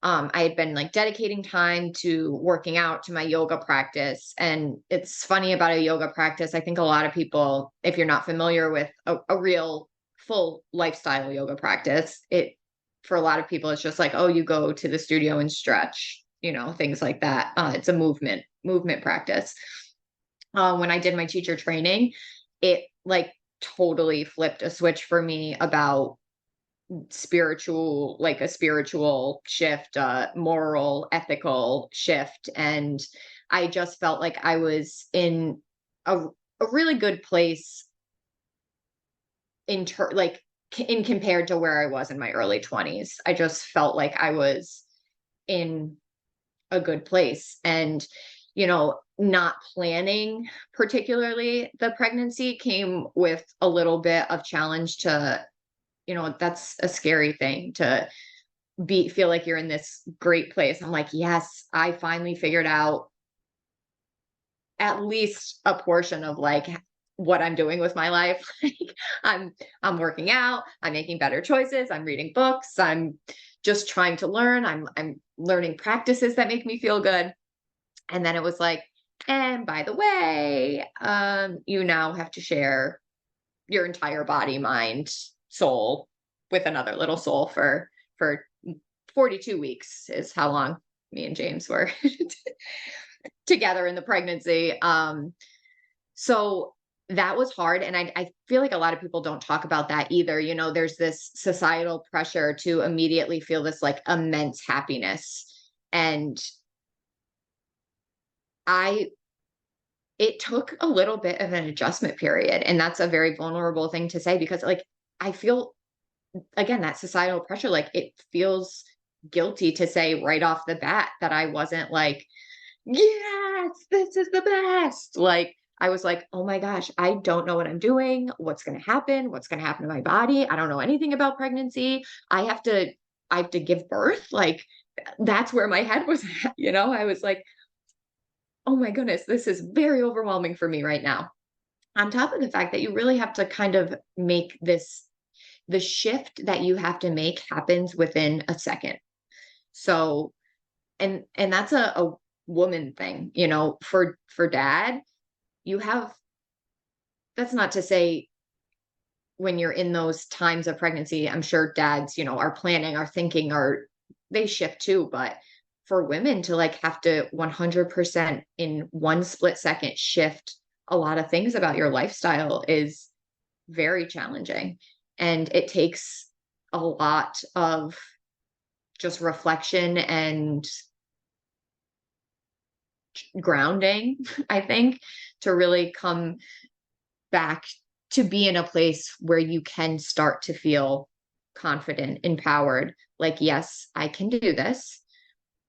Speaker 2: I had been like dedicating time to working out, to my yoga practice. And it's funny about a yoga practice. I think a lot of people, if you're not familiar with a real full lifestyle yoga practice, for a lot of people, it's just like, oh, you go to the studio and stretch, things like that. It's a movement practice. When I did my teacher training, it like totally flipped a switch for me about like a spiritual shift, moral, ethical shift. And I just felt like I was in a really good place in compared to where I was in my early 20s. I just felt like I was in a good place. And, not planning particularly the pregnancy came with a little bit of challenge to, that's a scary thing to feel like you're in this great place. I'm like, yes, I finally figured out at least a portion of like what I'm doing with my life. Like I'm working out, I'm making better choices, I'm reading books, I'm just trying to learn, I'm learning practices that make me feel good. And then it was like, and by the way, you now have to share your entire body, mind, soul with another little soul for 42 weeks is how long me and James were together in the pregnancy. So that was hard. And I feel like a lot of people don't talk about that either. You know, there's this societal pressure to immediately feel this like immense happiness. And I, it took a little bit of an adjustment period. And that's a very vulnerable thing to say because like I feel again that societal pressure, like it feels guilty to say right off the bat that I wasn't like, yes, this is the best. Like I was like, oh my gosh, I don't know what I'm doing. What's going to happen? What's going to happen to my body? I don't know anything about pregnancy. I have to, I have to give birth. Like that's where my head was at, you know, I was like, oh my goodness, this is very overwhelming for me right now. On top of the fact that you really have to kind of make this, the shift that you have to make happens within a second. So, and that's a woman thing, you know, for dad, you have, that's not to say when you're in those times of pregnancy, I'm sure dads, you know, are planning, are thinking, are they shift too, but for women to like have to 100% in one split second shift a lot of things about your lifestyle is very challenging. And it takes a lot of just reflection and grounding, I think, to really come back to be in a place where you can start to feel confident, empowered. Like, yes, I can do this.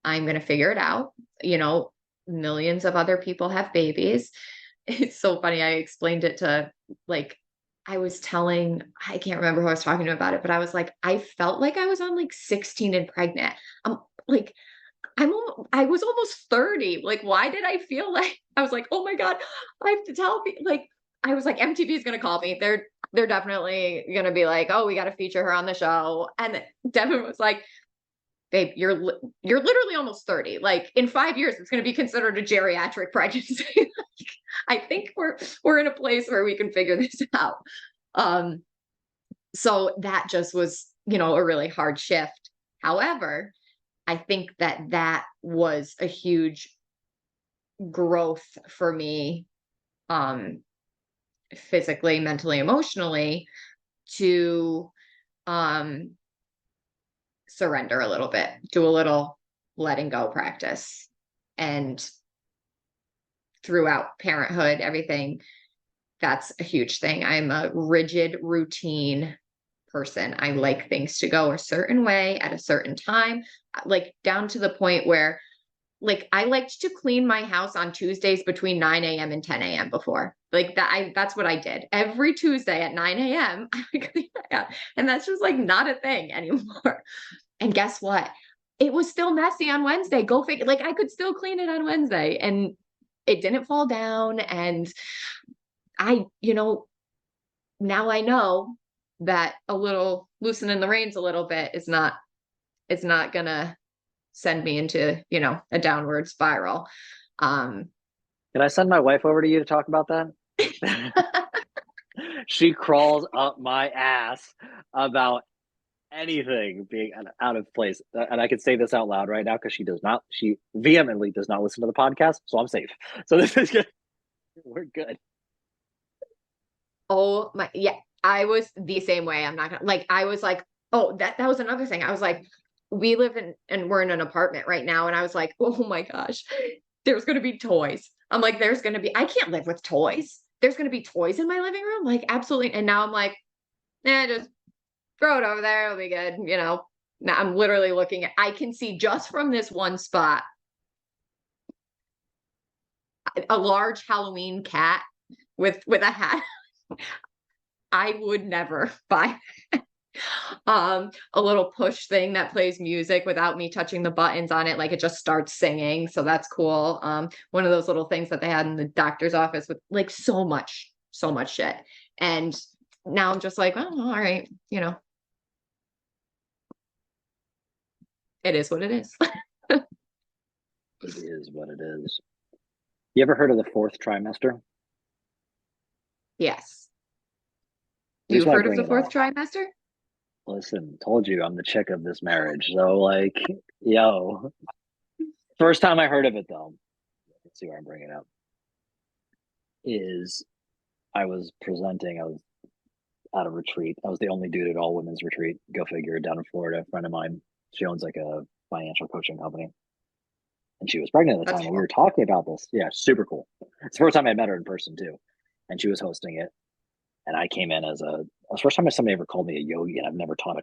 Speaker 2: I'm going to figure it out. You know, millions of other people have babies. It's so funny. I explained it to like, I was telling, I can't remember who I was talking to about it, but I was like, I felt like I was on like 16 and pregnant. I'm like, I was almost 30. Like, why did I feel like I was like, oh my God, I have to tell people like I was like, MTV is gonna call me. They're definitely gonna be like, oh, we gotta feature her on the show. And Devin was like, babe, you're literally almost 30. Like in 5 years, it's gonna be considered a geriatric pregnancy. I think we're in a place where we can figure this out. Um, so that just was, you know, a really hard shift. However, I think that that was a huge growth for me, um, physically, mentally, emotionally, to um, surrender a little bit, do a little letting go practice. And throughout parenthood, everything, that's a huge thing. I'm a rigid routine person. I like things to go a certain way at a certain time, like down to the point where like I liked to clean my house on Tuesdays between 9 a.m. and 10 a.m. before. Like that that's what I did. Every Tuesday at 9 a.m. I would clean my house. And that's just like not a thing anymore. And guess what? It was still messy on Wednesday. Go figure. Like I could still clean it on Wednesday and it didn't fall down. And I, you know, now I know that a little loosening the reins a little bit is not, it's not gonna send me into, you know, a downward spiral. Um,
Speaker 1: Can I send my wife over to you to talk about that? She crawls up my ass about anything being out of place. And I can say this out loud right now because she vehemently does not listen to the podcast. So I'm safe. So this is good. We're good.
Speaker 2: oh my, yeah, I was the same way. I'm not gonna like, I was like, oh, that was another thing. I was like, we live in, and we're in an apartment right now. And I was like, oh my gosh, there's going to be toys. I'm like, there's going to be, I can't live with toys. There's going to be toys in my living room. Like, absolutely. And now I'm like, just throw it over there. It'll be good. You know, now I'm literally looking at, I can see just from this one spot, a large Halloween cat with a hat. I would never buy. a little push thing that plays music without me touching the buttons on it. Like it just starts singing. So that's cool. One of those little things that they had in the doctor's office with like so much shit. And now I'm just like, oh, all right, it is what it is.
Speaker 1: It is what it is. You ever heard of the fourth trimester?
Speaker 2: Yes.
Speaker 1: I just
Speaker 2: You've
Speaker 1: want to
Speaker 2: heard of
Speaker 1: bring
Speaker 2: the
Speaker 1: it
Speaker 2: fourth
Speaker 1: up.
Speaker 2: trimester?
Speaker 1: Listen, told you I'm the chick of this marriage. So, like, yo, first time I heard of it, though, let's see where I'm bringing it up, is I was presenting, I was at a retreat. I was the only dude at all women's retreat. Go figure, down in Florida. A friend of mine, she owns like a financial coaching company. And she was pregnant at the
Speaker 2: That's
Speaker 1: time. And we
Speaker 2: cool.
Speaker 1: were talking about this. Yeah, super cool. It's the first time I met her in person, too. And she was hosting it. And I came in as it was the first time somebody ever called me a yogi, and I've never taught a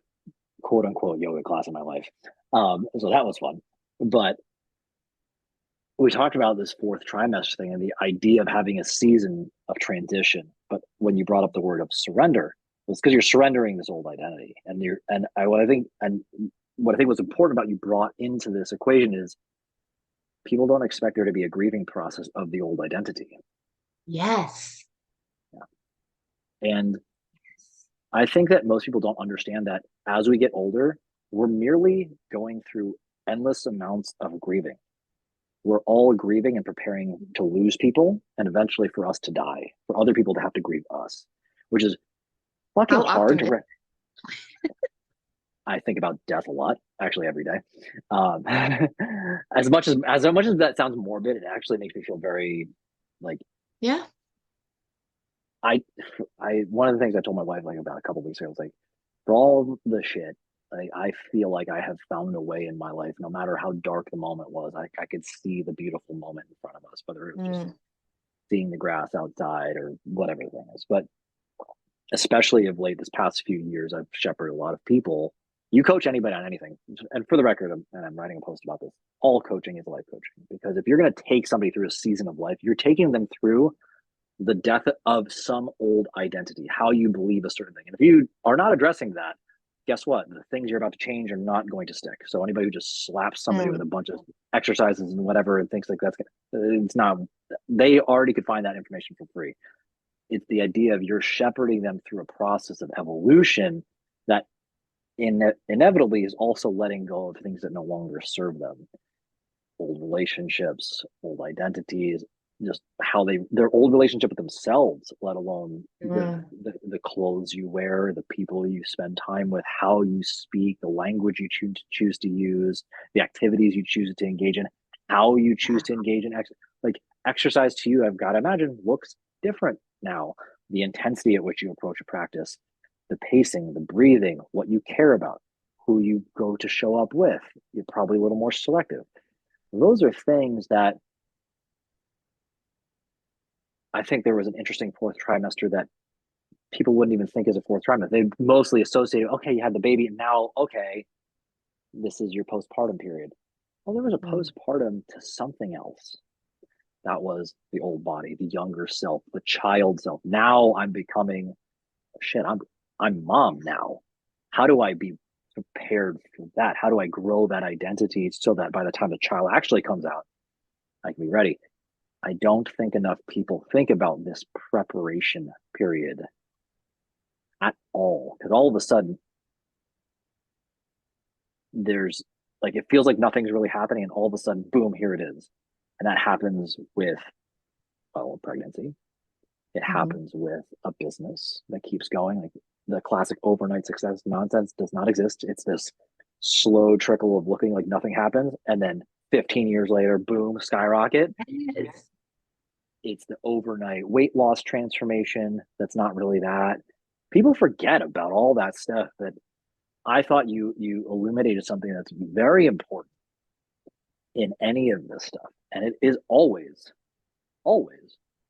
Speaker 1: quote unquote yoga class in my life. So that was fun. But we talked about this fourth trimester thing and the idea of having a season of transition. But when you brought up the word of surrender, it's because you're surrendering this old identity. And what I think was important about you brought into this equation is people don't expect there to be a grieving process of the old identity.
Speaker 2: Yes.
Speaker 1: Yeah. And I think that most people don't understand that as we get older, we're merely going through endless amounts of grieving. We're all grieving and preparing to lose people and eventually for us to die, for other people to have to grieve us, which is fucking
Speaker 2: How
Speaker 1: hard to.
Speaker 2: optimistic.
Speaker 1: I think about death a lot, actually every day. Um, as much as that sounds morbid, it actually makes me feel very like
Speaker 2: Yeah.
Speaker 1: I one of the things I told my wife like about a couple of weeks ago was like, for all the shit, like I feel like I have found a way in my life, no matter how dark the moment was, I could see the beautiful moment in front of us, whether it was just
Speaker 2: Mm.
Speaker 1: seeing the grass outside or whatever the thing is. But especially of late, this past few years, I've shepherded a lot of people. You coach anybody on anything, and for the record, and I'm writing a post about this. All coaching is life coaching because if you're going to take somebody through a season of life, you're taking them through the death of some old identity, how you believe a certain thing. And if you are not addressing that, guess what? The things you're about to change are not going to stick. So anybody who just slaps somebody with
Speaker 2: Mm.
Speaker 1: a bunch of exercises and whatever and thinks like it's not, they already could find that information for free. It's the idea of you're shepherding them through a process of evolution that inevitably is also letting go of things that no longer serve them, old relationships, old identities, just how their old relationship with themselves, let alone
Speaker 2: Mm.
Speaker 1: the clothes you wear, the people you spend time with, how you speak, the language you choose to use, the activities you choose to engage in, how you choose to engage in like exercise to you, I've got to imagine looks different now. The intensity at which you approach a practice, the pacing, the breathing, what you care about, who you go to show up with, you're probably a little more selective. Those are things that I think there was an interesting fourth trimester that people wouldn't even think as a fourth trimester. They mostly associated, okay, you had the baby, and now, okay, this is your postpartum period. Well, there was a
Speaker 2: Mm.
Speaker 1: postpartum to something else. That was the old body, the younger self, the child self. Now I'm becoming shit. I'm mom now. How do I be prepared for that? How do I grow that identity so that by the time the child actually comes out, I can be ready? I don't think enough people think about this preparation period at all because all of a sudden there's like it feels like nothing's really happening and all of a sudden boom here it is, and that happens with a pregnancy. It
Speaker 2: Mhm.
Speaker 1: happens with a business that keeps going. Like the classic overnight success nonsense does not exist. It's this slow trickle of looking like nothing happens and then 15 years later boom skyrocket.
Speaker 2: Yes.
Speaker 1: It's the overnight weight loss transformation that's not really that. People forget about all that stuff, but I thought you illuminated something that's very important in any of this stuff. And it is always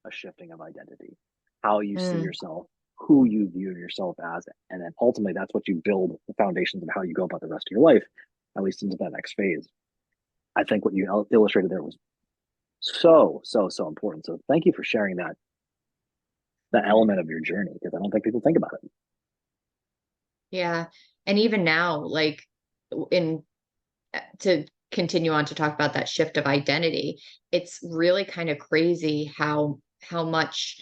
Speaker 1: a shifting of identity, how you see
Speaker 2: Mm.
Speaker 1: yourself, who you view yourself as, and then ultimately that's what you build the foundations of how you go about the rest of your life, at least into that next phase. I think what you illustrated there was so important. So thank you for sharing that element of your journey because I don't think people think about it.
Speaker 2: Yeah. And even now, like in to continue on to talk about that shift of identity, it's really kind of crazy how much,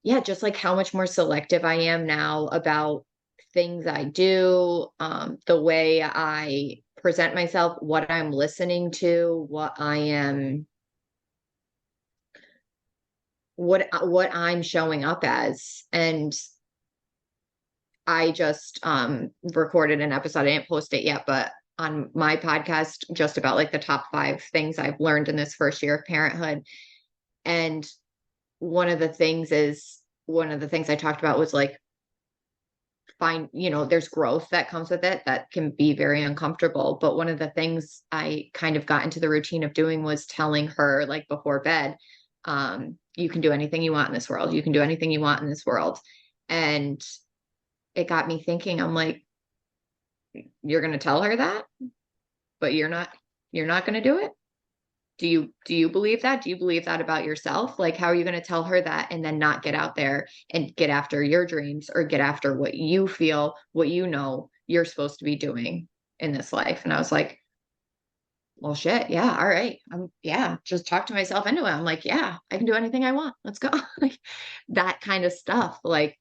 Speaker 2: yeah, just like how much more selective I am now about things I do, the way I present myself, what I'm listening to, what I'm showing up as. And I just recorded an episode. I didn't post it yet, but on my podcast, just about like the top 5 things I've learned in this first year of parenthood. And one of the things I talked about was like, there's growth that comes with it that can be very uncomfortable. But one of the things I kind of got into the routine of doing was telling her, like before bed, you can do anything you want in this world. You can do anything you want in this world. And it got me thinking, I'm like, you're going to tell her that, but you're not going to do it. Do you believe that? Do you believe that about yourself? Like, how are you going to tell her that and then not get out there and get after your dreams or get after what you feel, what you know you're supposed to be doing in this life? And I was like, well, shit. Yeah. All right. Yeah. Just talk to myself into it. I'm like, yeah, I can do anything I want. Let's go. Like that kind of stuff. Like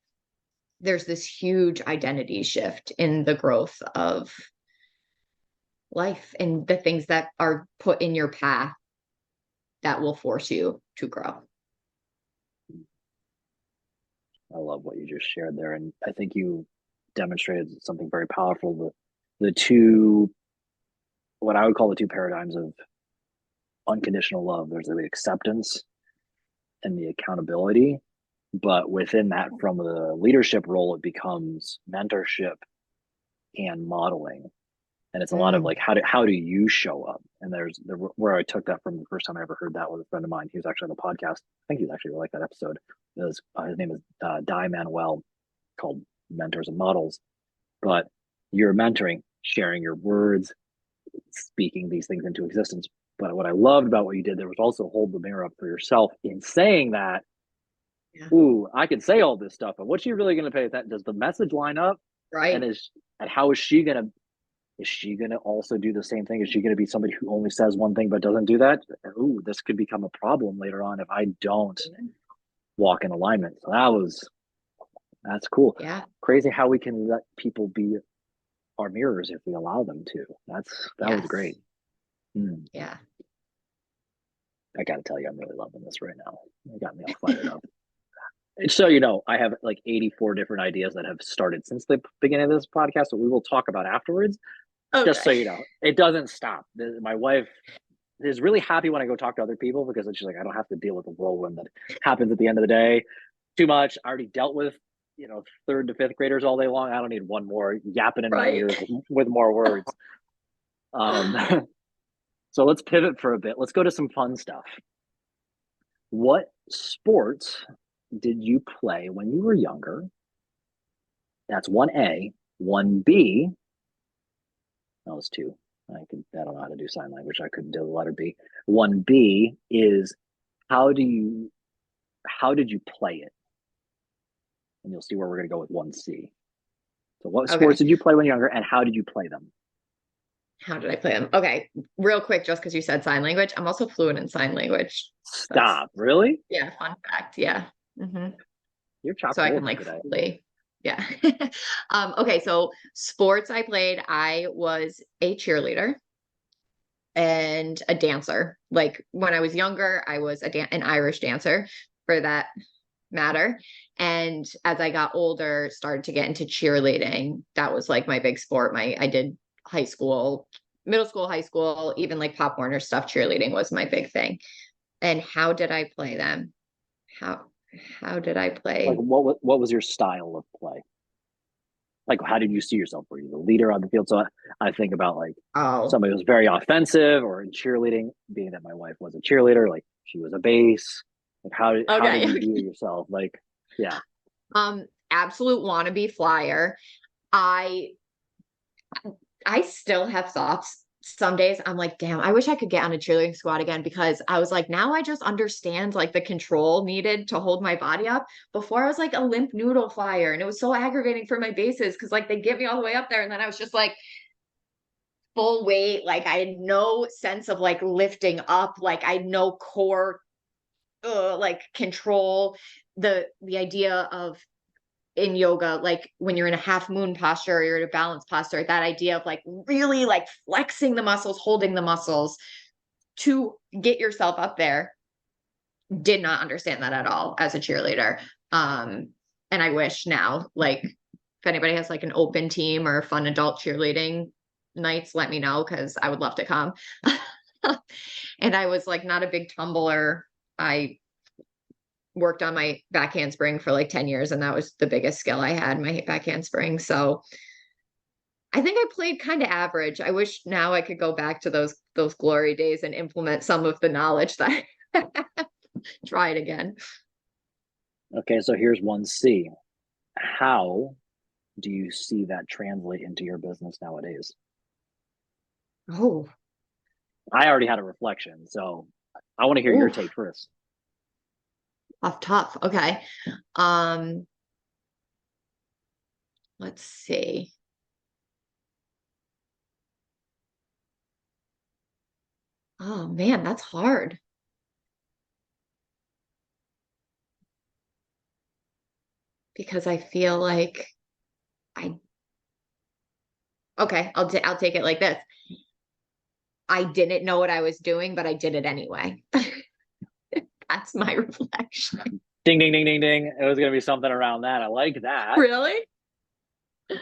Speaker 2: there's this huge identity shift in the growth of life and the things that are put in your path that will force you to grow.
Speaker 1: I love what you just shared there. And I think you demonstrated something very powerful. The two, what I would call the two paradigms of unconditional love. There's the acceptance and the accountability. But within that, from the leadership role, it becomes mentorship and modeling. And it's a lot of
Speaker 2: Mm,
Speaker 1: like, how do you show up? And where I took that from the first time I ever heard that was a friend of mine. He was actually on the podcast. I think he's actually like that episode. His name is Di Manuel, called Mentors and Models. But you're mentoring, sharing your words, speaking these things into existence. But what I loved about what you did there was also hold the mirror up for yourself in saying that,
Speaker 2: yeah.
Speaker 1: ooh, I can say all this stuff, but what's she really going to pay attention? Does the message line up? And
Speaker 2: Right.
Speaker 1: how is she going to also do the same thing? Is she going to be somebody who only says one thing but doesn't do that? Ooh, this could become a problem later on if I don't walk in alignment. So that's cool.
Speaker 2: Yeah.
Speaker 1: Crazy how we can let people be our mirrors if we allow them to. That was
Speaker 2: Yes.
Speaker 1: great. Hmm.
Speaker 2: Yeah.
Speaker 1: I got to tell you, I'm really loving this right now. It got me all fired up. So, you know, I have like 84 different ideas that have started since the beginning of this podcast that we will talk about afterwards. Just so
Speaker 2: Okay.
Speaker 1: you know, it doesn't stop. My wife is really happy when I go talk to other people because she's like, I don't have to deal with the whirlwind that happens at the end of the day. Too much. I already dealt with, third to fifth graders all day long. I don't need one more yapping in my
Speaker 2: Right.
Speaker 1: ears with more words. Um, so let's pivot for a bit. Let's go to some fun stuff. What sports did you play when you were younger? That's 1A. 1B, that was two. I don't know how to do sign language. I couldn't do the letter B. 1B is how do you how did you play it? And you'll see where we're gonna go with 1C. So what sports
Speaker 2: Okay.
Speaker 1: did you play when younger and how did you play them?
Speaker 2: How did I play them? Okay. Real quick, just because you said sign language, I'm also fluent in sign language. That's,
Speaker 1: Stop. Really?
Speaker 2: yeah, fun fact. Yeah.
Speaker 1: You're chock
Speaker 2: So I
Speaker 1: full
Speaker 2: can
Speaker 1: of it
Speaker 2: like
Speaker 1: today.
Speaker 2: fully, yeah. Okay. So sports I played, I was a cheerleader and a dancer. Like when I was younger, I was an Irish dancer for that matter. And as I got older, started to get into cheerleading. That was like my big sport. I did high school, middle school, high school, even like Pop Warner stuff. Cheerleading was my big thing. And how did I play them? How how did I
Speaker 1: Like
Speaker 2: play?
Speaker 1: what was your style of play? Like how did you see yourself? Were you the leader on the field? So I think about like
Speaker 2: Oh,
Speaker 1: somebody who's very offensive or in cheerleading, being that my wife was a cheerleader, like she was a base. Like how did
Speaker 2: okay.
Speaker 1: you view
Speaker 2: Okay.
Speaker 1: yourself? Like, yeah.
Speaker 2: Absolute wannabe flyer. I I still have thoughts some days I'm like, damn, I wish I could get on a cheerleading squad again, because I was like, now I just understand like the control needed to hold my body up. Before I was like a limp noodle flyer, and it was so aggravating for my bases because like they get me all the way up there and then I was just like full weight. Like I had no sense of like lifting up. Like I had no core like control. The idea of in yoga, like when you're in a half moon posture or you're in a balanced posture, that idea of like really like flexing the muscles, holding the muscles to get yourself up there, did not understand that at all as a cheerleader. And I wish now, like if anybody has like an open team or fun adult cheerleading nights, let me know because I would love to come. And I was like not a big tumbler. I worked on my back handspring for like 10 years, and that was the biggest skill I had, my back handspring. So I think I played kind of average. I wish now I could go back to those glory days and implement some of the knowledge that try it again.
Speaker 1: Okay, so here's 1C. How do you see that translate into your business nowadays?
Speaker 2: Oh,
Speaker 1: I already had a reflection, so I want to hear your
Speaker 2: ooh,
Speaker 1: take first.
Speaker 2: tough. Okay. Um, let's see. Oh man, that's hard because I feel like I okay, I'll take it like this. I didn't know what I was doing, but I did it anyway. That's my reflection.
Speaker 1: Ding, ding, ding, ding, ding. It was going to be something around that. I like that.
Speaker 2: Really?
Speaker 1: I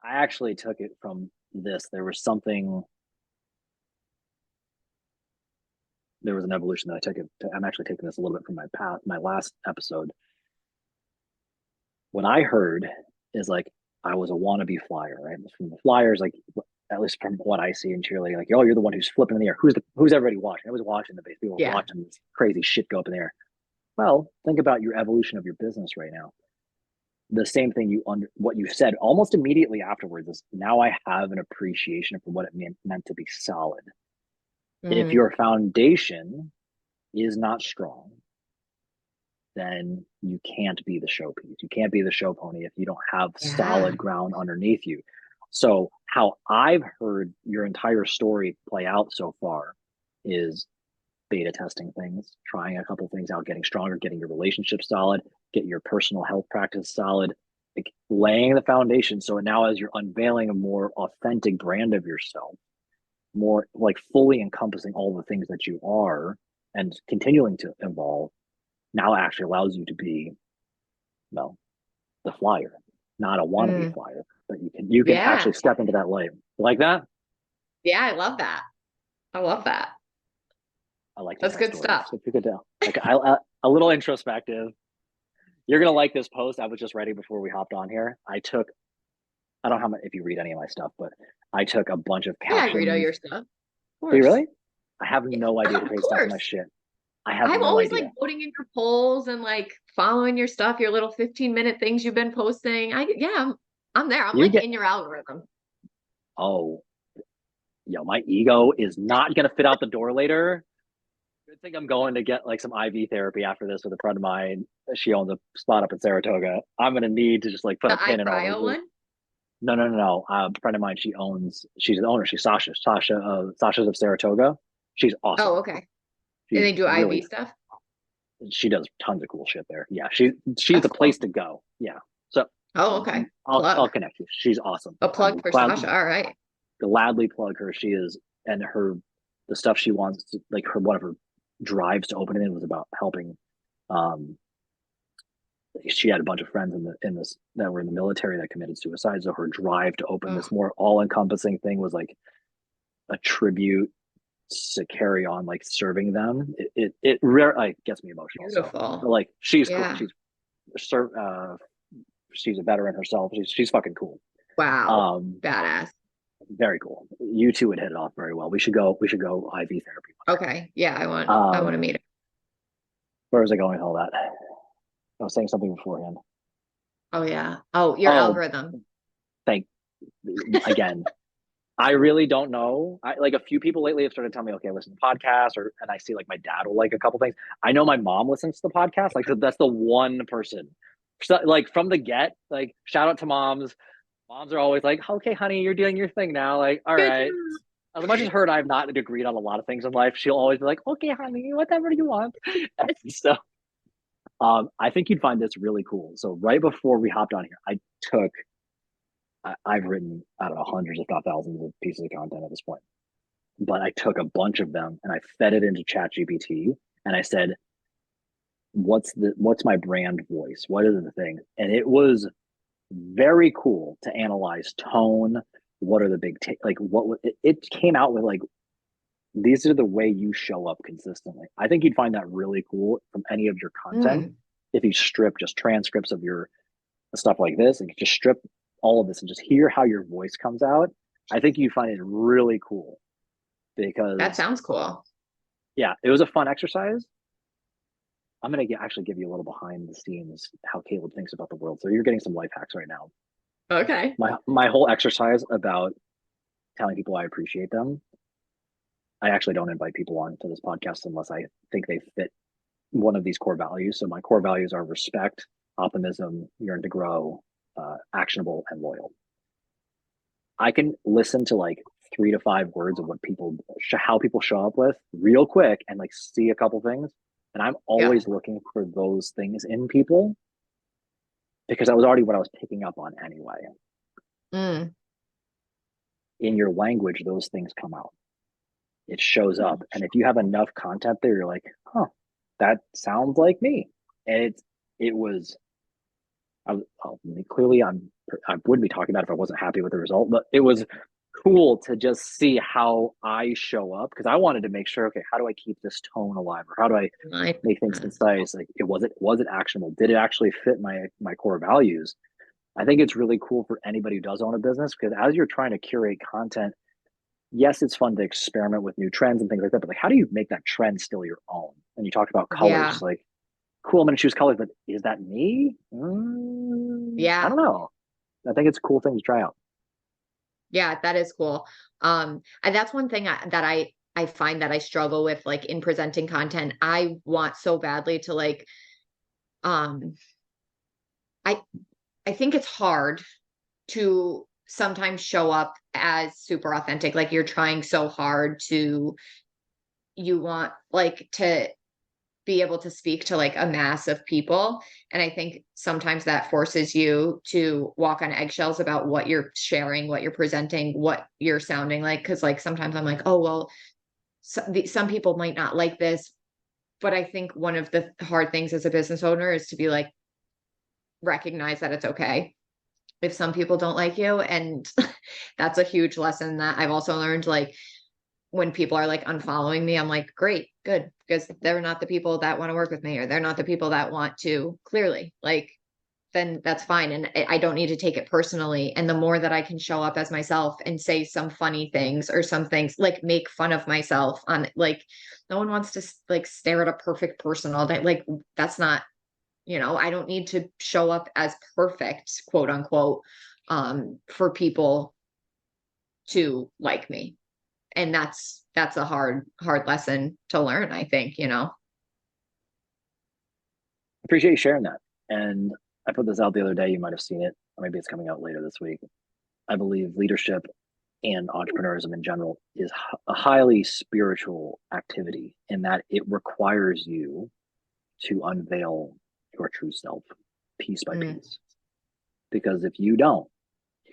Speaker 1: actually took it from this. There was an evolution that I took it. I'm actually taking this a little bit from my last episode. What I heard is like I was a wannabe flyer, right? From the flyers, like at least from what I see in cheerleading, like, oh, you're the one who's flipping in the air. Who's everybody watching? I was watching the base. People were
Speaker 2: Yeah.
Speaker 1: watching this crazy shit go up in the air. Well, think about your evolution of your business right now. The same thing what you said almost immediately afterwards is now I have an appreciation for what it meant to be solid. If
Speaker 2: Mm,
Speaker 1: your foundation is not strong, then you can't be the showpiece. You can't be the show pony if you don't have
Speaker 2: yeah.
Speaker 1: solid ground underneath you. So, how I've heard your entire story play out so far is beta testing things, trying a couple things out, getting stronger, getting your relationship solid, get your personal health practice solid, like laying the foundation. So now, as you're unveiling a more authentic brand of yourself, more like fully encompassing all the things that you are and continuing to evolve, now it actually allows you to be, well, the flyer, not a wannabe
Speaker 2: Mm,
Speaker 1: flyer, but you can
Speaker 2: yeah.
Speaker 1: actually step into that light. Like that?
Speaker 2: Yeah, I love that. I love that.
Speaker 1: I like to
Speaker 2: That's
Speaker 1: tell
Speaker 2: good
Speaker 1: stories.
Speaker 2: stuff.
Speaker 1: If you could tell, like a little introspective. You're gonna like this post. I was just writing before we hopped on here. I don't know how much if you read any of my stuff, but I took a bunch of
Speaker 2: Yeah, I read all
Speaker 1: captions.
Speaker 2: your stuff. Of
Speaker 1: Do you
Speaker 2: course.
Speaker 1: really? I have
Speaker 2: Yeah,
Speaker 1: no idea who
Speaker 2: of
Speaker 1: pays attention to
Speaker 2: course.
Speaker 1: my shit. I have
Speaker 2: I'm
Speaker 1: no
Speaker 2: always like
Speaker 1: idea.
Speaker 2: voting in your polls and like following your stuff, your little 15-minute things you've been posting. I'm there. I'm
Speaker 1: You
Speaker 2: like
Speaker 1: get
Speaker 2: in your algorithm.
Speaker 1: oh, yo, my ego is not gonna fit out the door later. Good thing I'm going to get like some IV therapy after this with a friend of mine. She owns a spot up in Saratoga. I'm gonna need to just like put
Speaker 2: The
Speaker 1: a pin in all
Speaker 2: iCryo
Speaker 1: those.
Speaker 2: one.
Speaker 1: No, no, no, no. A friend of mine, she's the owner. She's Sasha. Sasha's of Saratoga. She's awesome.
Speaker 2: Oh, okay. And
Speaker 1: She's
Speaker 2: they do
Speaker 1: really.
Speaker 2: IV stuff.
Speaker 1: She does tons of cool shit there. Yeah, she's
Speaker 2: That's
Speaker 1: the place
Speaker 2: cool.
Speaker 1: to go. Yeah. So
Speaker 2: Oh, okay.
Speaker 1: I'll
Speaker 2: Plug.
Speaker 1: connect you. She's awesome.
Speaker 2: A
Speaker 1: I will
Speaker 2: plug for Sasha. All right.
Speaker 1: gladly plug her. She is and her the stuff she wants to, like her one of her drives to open it was about helping. Um, she had a bunch of friends in this that were in the military that committed suicide. So her drive to open
Speaker 2: Oh,
Speaker 1: this more all encompassing thing was like a tribute to carry on like serving them. It rare like gets me emotional. So
Speaker 2: beautiful.
Speaker 1: but like she's cool.
Speaker 2: Yeah.
Speaker 1: Uh she's a veteran herself. She's fucking cool.
Speaker 2: Wow.
Speaker 1: Um
Speaker 2: Badass.
Speaker 1: very cool. You two would hit it off very well. We should go IV therapy
Speaker 2: Okay. Yeah, I want to
Speaker 1: Um
Speaker 2: meet her.
Speaker 1: where was I going with all that? I was saying something beforehand.
Speaker 2: Oh yeah. Oh, your
Speaker 1: Oh,
Speaker 2: algorithm.
Speaker 1: thank again. I really don't know. I like a few people lately have started telling me, okay, listen to podcasts, or and I see like my dad will like a couple things. I know my mom listens to the podcast. Like that's the one person. So, like from the get, like shout out to moms. Moms are always like, okay, honey, you're doing your thing now. Like, all
Speaker 2: Good
Speaker 1: right.
Speaker 2: job.
Speaker 1: As much as her and I have not agreed on a lot of things in life, she'll always be like, okay, honey, whatever you want. And so I think you'd find this really cool. So right before we hopped on here, I've written, I don't know, hundreds, if not thousands of pieces of content at this point. But I took a bunch of them and I fed it into ChatGPT and I said, what's my brand voice? What is the thing? And it was very cool to analyze tone. What are the big like what it came out with like these are the way you show up consistently. I think you'd find that really cool from any of your content
Speaker 2: Mm,
Speaker 1: if you strip just transcripts of your stuff like this and just strip all of this and just hear how your voice comes out. I think you find it really cool
Speaker 2: that
Speaker 1: because
Speaker 2: sounds cool.
Speaker 1: yeah, it was a fun exercise. I'm gonna actually give you a little behind the scenes how Caleb thinks about the world. So you're getting some life hacks right now.
Speaker 2: Okay.
Speaker 1: My whole exercise about telling people I appreciate them. I actually don't invite people on to this podcast unless I think they fit one of these core values. So my core values are respect, optimism, yearn to grow, actionable, and loyal. I can listen to like 3 to 5 words of what people, how people show up with real quick and like see a couple things. And I'm
Speaker 2: Yeah.
Speaker 1: always looking for those things in people because that was already what I was picking up on anyway.
Speaker 2: Mm.
Speaker 1: In your language, those things come out. It shows up. And if you have enough content there, you're like, huh, that sounds like me. And it was, clearly I would be talking about it if I wasn't happy with the result, but it was cool to just see how I show up because I wanted to make sure, okay, how do I keep this tone alive or how do I
Speaker 2: Like,
Speaker 1: make things concise? Like was it actionable? Did it actually fit my core values? I think it's really cool for anybody who does own a business because as you're trying to curate content, yes, it's fun to experiment with new trends and things like that, but like how do you make that trend still your own? And you talked about colors,
Speaker 2: yeah.
Speaker 1: like cool, I'm gonna choose colors, but is that me? I
Speaker 2: Yeah.
Speaker 1: don't know. I think it's a cool thing to try out.
Speaker 2: Yeah, that is cool. And that's one thing that I find that I struggle with, like in presenting content. I want so badly to like, um, I I think it's hard to sometimes show up as super authentic. Like you're trying so hard to, you want like to be able to speak to like a mass of people. And I think sometimes that forces you to walk on eggshells about what you're sharing, what you're presenting, what you're sounding like. Cause like sometimes I'm like, oh, well, some people might not like this. But I think one of the hard things as a business owner is to be like, recognize that it's okay if some people don't like you. And that's a huge lesson that I've also learned. Like, when people are like unfollowing me, I'm like, great, good, because they're not the people that want to work with me, or they're not the people that want to clearly like, then that's fine. And I don't need to take it personally. And the more that I can show up as myself and say some funny things or some things like make fun of myself on like, no one wants to like stare at a perfect person all day. Like that's not, I don't need to show up as perfect, quote unquote, for people to like me. And that's a hard lesson to learn, I think.
Speaker 1: Appreciate you sharing that. And I put this out the other day. You might have seen it, or maybe it's coming out later this week. I believe leadership and entrepreneurship in general is a highly spiritual activity in that it requires you to unveil your true self piece by
Speaker 2: Mm,
Speaker 1: piece. Because if you don't,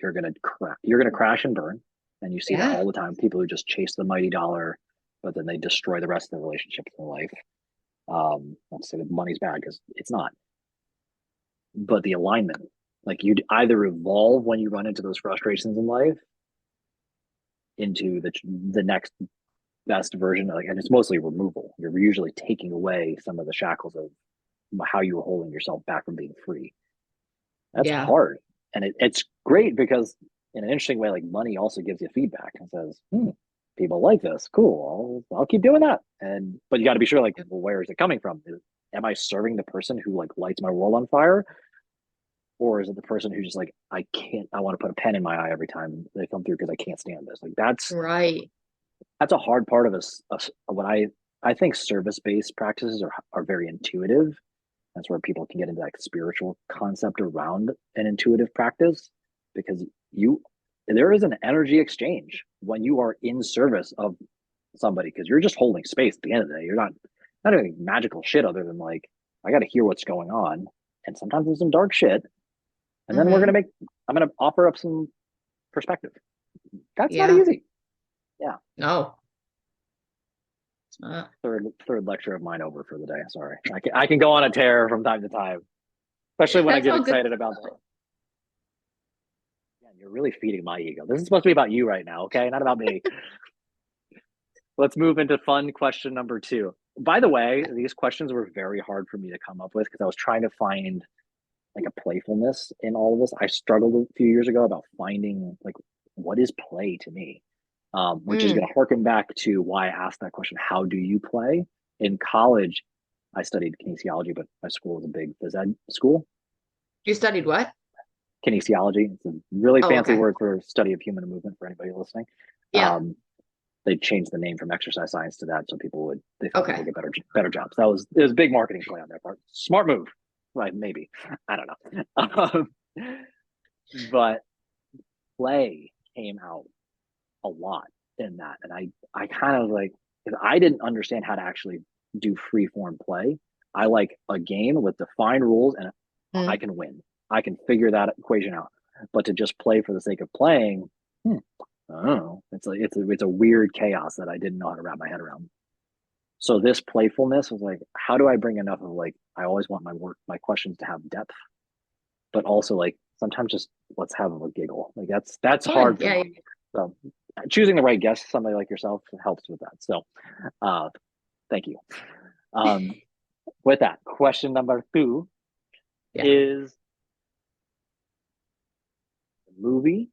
Speaker 1: you're gonna crash and burn. And you see that
Speaker 2: yeah.
Speaker 1: all the time. People who just chase the mighty dollar, but then they destroy the rest of the relationships in life. Not to say that money's bad because it's not, but the alignment, like you either evolve when you run into those frustrations in life into the next best version, like, and it's mostly removal. You're usually taking away some of the shackles of how you were holding yourself back from being free. That's
Speaker 2: Yeah.
Speaker 1: hard, and it's great because in an interesting way, like money also gives you feedback and says, people like this, cool, I'll keep doing that. And but you got to be sure, like, well, where is it coming from? Am I serving the person who like lights my world on fire, Or is it the person who just like, I can't, I want to put a pen in my eye every time they come through because I can't stand this. Like
Speaker 2: Right.
Speaker 1: that's a hard part of what I think service-based practices are very intuitive. That's where people can get into like spiritual concept around an intuitive practice because there is an energy exchange when you are in service of somebody because you're just holding space at the end of the day. You're not doing magical shit other than like, I got to hear what's going on. And sometimes there's some dark shit. And then I'm going to offer up some perspective. That's not
Speaker 2: Yeah.
Speaker 1: easy. Yeah.
Speaker 2: No. It's not.
Speaker 1: Third lecture of mine over for the day. Sorry. I can go on a tear from time to time, especially when I
Speaker 2: That's
Speaker 1: get
Speaker 2: all good.
Speaker 1: excited about that. Yeah, you're really feeding my ego. This is supposed to be about you right now, okay? Not about me. Let's move into fun question number 2. By the way, these questions were very hard for me to come up with because I was trying to find like a playfulness in all of this. I struggled a few years ago about finding like what is play to me, which is going to harken back to why I asked that question. How do you play? In college, I studied kinesiology, but my school was a big phys ed school.
Speaker 2: You studied what?
Speaker 1: Kinesiology. It's a really fancy
Speaker 2: Okay.
Speaker 1: word for study of human movement for anybody listening.
Speaker 2: Yeah.
Speaker 1: They changed the name from exercise science to that so they thought
Speaker 2: Okay.
Speaker 1: they would get better jobs. It was a big marketing play on their part. Smart move. Right, maybe. I don't know. But play came out a lot in that. And I kind of like, because I didn't understand how to actually do free form play. I like a game with defined rules and I can win. I can figure that equation out. But to just play for the sake of playing, I don't know. It's a weird chaos that I didn't know how to wrap my head around. So this playfulness was like, how do I bring enough of like, I always want my questions to have depth, but also like sometimes just let's have a giggle. Like that's
Speaker 2: Fun.
Speaker 1: hard for
Speaker 2: Yeah.
Speaker 1: me. So choosing the right guest, somebody like yourself, helps with that. So thank you. With that, question number 2
Speaker 2: Yeah.
Speaker 1: is movie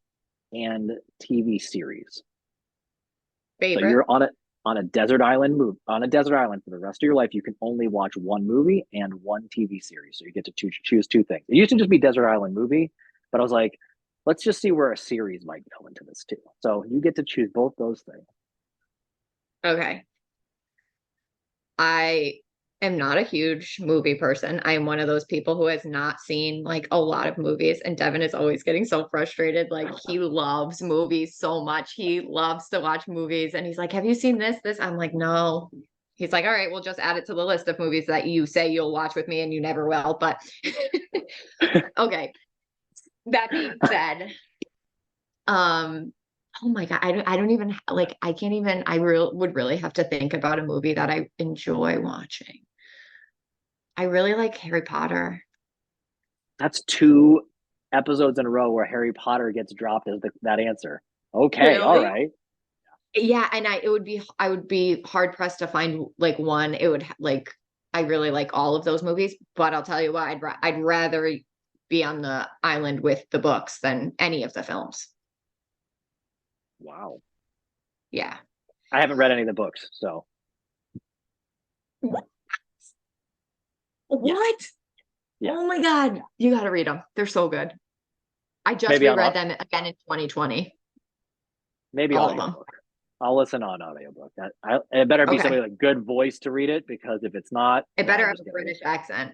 Speaker 1: and TV series.
Speaker 2: Favorite.
Speaker 1: So you're on a desert island for the rest of your life. You can only watch one movie and one TV series. So you get to choose 2 things. It used to just be desert island movie, but I was like, let's just see where a series might go into this too. So you get to choose both those things.
Speaker 2: Okay. I am not a huge movie person. I am one of those people who has not seen like a lot of movies, and Devin is always getting so frustrated. Like he loves movies so much. He loves to watch movies and he's like, "Have you seen this?" I'm like, "No." He's like, "All right, we'll just add it to the list of movies that you say you'll watch with me and you never will." But okay. That being said, oh my God, I don't even like, I can't even, would really have to think about a movie that I enjoy watching. I really like Harry Potter.
Speaker 1: That's 2 episodes in a row where Harry Potter gets dropped as that answer. Okay, all
Speaker 2: Really?
Speaker 1: right.
Speaker 2: Yeah, and I would be hard pressed to find like one. It would like, I really like all of those movies, but I'll tell you what, I'd rather be on the island with the books than any of the films.
Speaker 1: Wow.
Speaker 2: Yeah.
Speaker 1: I haven't read any of the books, so
Speaker 2: What?
Speaker 1: yeah.
Speaker 2: Oh my God. You got to read them. They're so good. I just
Speaker 1: Maybe
Speaker 2: reread them again in 2020.
Speaker 1: maybe
Speaker 2: All of them.
Speaker 1: audiobook. I'll listen on audiobook. It better be
Speaker 2: Okay.
Speaker 1: somebody with a good voice to read it because if it's not,
Speaker 2: It
Speaker 1: then
Speaker 2: better
Speaker 1: I'll
Speaker 2: have
Speaker 1: just
Speaker 2: a
Speaker 1: get
Speaker 2: British accent.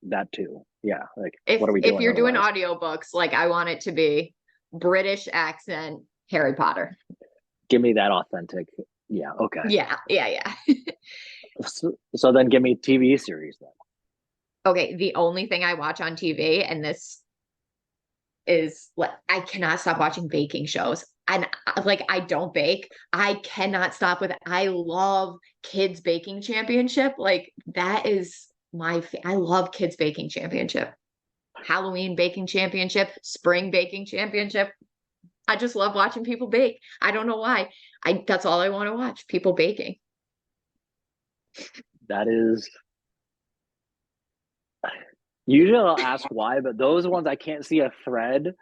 Speaker 1: that too. Yeah, like
Speaker 2: If
Speaker 1: what are we
Speaker 2: if
Speaker 1: doing
Speaker 2: you're doing
Speaker 1: otherwise?
Speaker 2: audiobooks, like I want it to be British accent Harry Potter.
Speaker 1: Give me that authentic. Yeah, okay.
Speaker 2: Yeah.
Speaker 1: So then give me TV series then.
Speaker 2: Okay, the only thing I watch on TV, and this is like I cannot stop watching baking shows. And like I don't bake. I cannot stop with it. I love Kids Baking Championship. Like that is I love Kids Baking Championship. Halloween Baking Championship, Spring Baking Championship. I just love watching people bake. I don't know why. That's all I want to watch, people baking.
Speaker 1: That is usually I'll ask why, but those ones I can't see a thread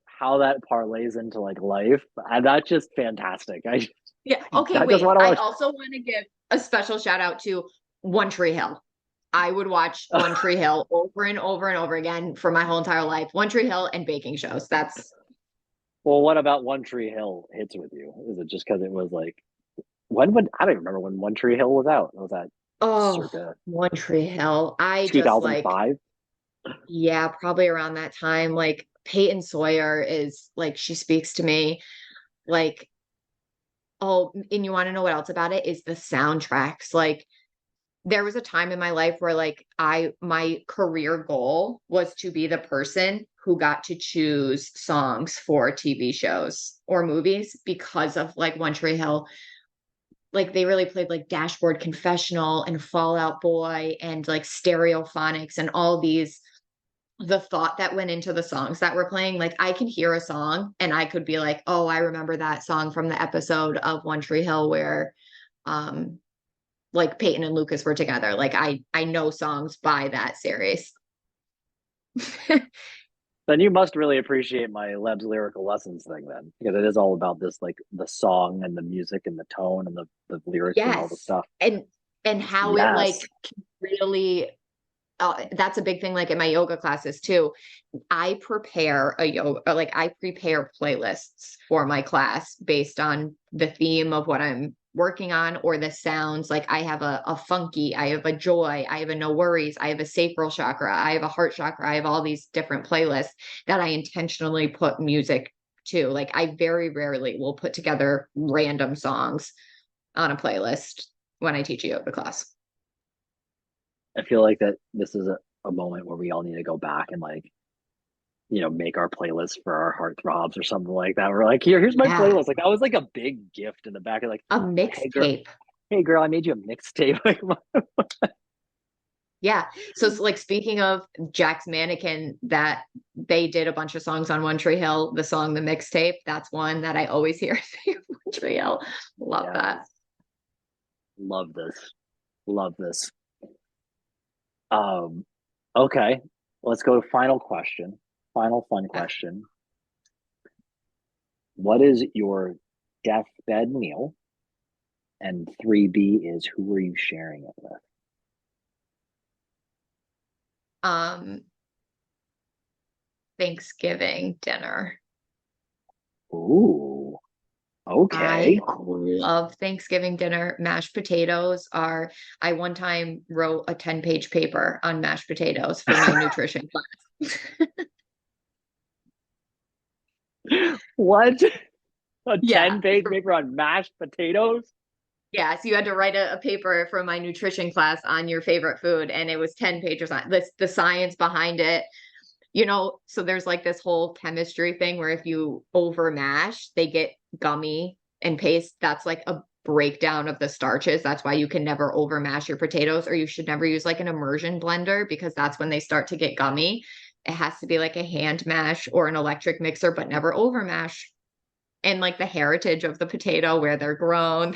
Speaker 1: how that parlays into like life. That's just fantastic.
Speaker 2: Yeah. Okay,
Speaker 1: I just
Speaker 2: wait.
Speaker 1: want to
Speaker 2: I
Speaker 1: watch.
Speaker 2: also want to give a special shout out to One Tree Hill. I would watch One Tree Hill over and over and over again for my whole entire life. One Tree Hill and baking shows. That's
Speaker 1: Well, what about One Tree Hill hits with you? Is it just because it was like when would I don't even remember when One Tree Hill was out? Was that
Speaker 2: oh,
Speaker 1: circa
Speaker 2: One Tree Hill. I just like
Speaker 1: 2005?
Speaker 2: yeah, probably around that time. Like Peyton Sawyer is like she speaks to me like oh, and you want to know what else about it is the soundtracks. Like there was a time in my life where like my career goal was to be the person who got to choose songs for TV shows or movies because of like One Tree Hill. Like they really played like Dashboard Confessional and Fallout Boy and like Stereophonics and all these the thought that went into the songs that were playing. Like I can hear a song and I could be like, oh, I remember that song from the episode of One Tree Hill where um like Peyton and Lucas were together. Like I know songs by that series.
Speaker 1: Then you must really appreciate my Leb's lyrical lessons thing then, because it is all about this like the song and the music and the tone and the lyrics and all the
Speaker 2: Yes.
Speaker 1: stuff.
Speaker 2: And how it like
Speaker 1: Yes.
Speaker 2: can really that's a big thing like in my yoga classes too. I prepare a yoga or like I prepare playlists for my class based on the theme of what I'm working on or the sounds. Like I have a funky, I have a joy, I have a no worries, I have a sacral chakra, I have a heart chakra, I have all these different playlists that I intentionally put music to. Like I very rarely will put together random songs on a playlist when I teach a yoga class.
Speaker 1: I feel like that this is a moment where we all need to go back and like, make our playlist for our heartthrobs or something like that. We're like, here's my
Speaker 2: Yeah.
Speaker 1: playlist. Like that was like a big gift in the back of like,
Speaker 2: A
Speaker 1: hey
Speaker 2: mixtape.
Speaker 1: girl, I made you a mixtape. Like
Speaker 2: Yeah. So it's like speaking of Jack's Mannequin, that they did a bunch of songs on One Tree Hill, the song The Mixtape. That's one that I always hear One Tree Hill. Love
Speaker 1: yeah,
Speaker 2: that.
Speaker 1: love this. Love this. Um, okay. Let's go to final question. Final fun
Speaker 2: Okay.
Speaker 1: question. What is your deathbed meal? And 3B is who are you sharing it with?
Speaker 2: Um, Thanksgiving dinner.
Speaker 1: Ooh,
Speaker 2: I
Speaker 1: okay.
Speaker 2: love Thanksgiving dinner. Mashed potatoes are, I one time wrote a 10-page paper on mashed potatoes for my nutrition class.
Speaker 1: What? A
Speaker 2: Yeah.
Speaker 1: 10-page paper on mashed potatoes?
Speaker 2: Yeah, so you had to write a paper for my nutrition class on your favorite food, and it was 10 pages on this, the science behind it. So there's like this whole chemistry thing where if you over mash, they get gummy and paste. That's like a breakdown of the starches. That's why you can never over mash your potatoes, or you should never use like an immersion blender because that's when they start to get gummy. It has to be like a hand mash or an electric mixer, but never over mash. And like the heritage of the potato, where they're grown.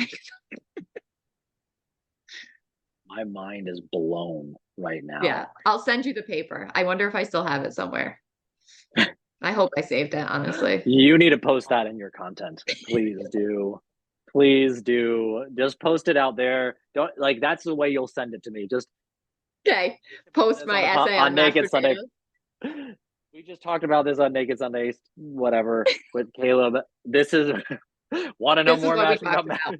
Speaker 1: My mind is blown right
Speaker 2: Yeah,
Speaker 1: now.
Speaker 2: I'll send you the paper. I wonder if I still have it somewhere. I hope I saved it, honestly.
Speaker 1: You need to post that in your content. Please do. Please do. Just post it out there. Don't like that's the way you'll send it to me. Just
Speaker 2: Okay, post
Speaker 1: this
Speaker 2: my
Speaker 1: on
Speaker 2: essay
Speaker 1: on
Speaker 2: on mashed
Speaker 1: Naked Sunday.
Speaker 2: potatoes.
Speaker 1: We just talked about this on Naked Sundays, whatever, with Caleb. This is want to know
Speaker 2: This is
Speaker 1: more
Speaker 2: what we
Speaker 1: mashing up
Speaker 2: talked about.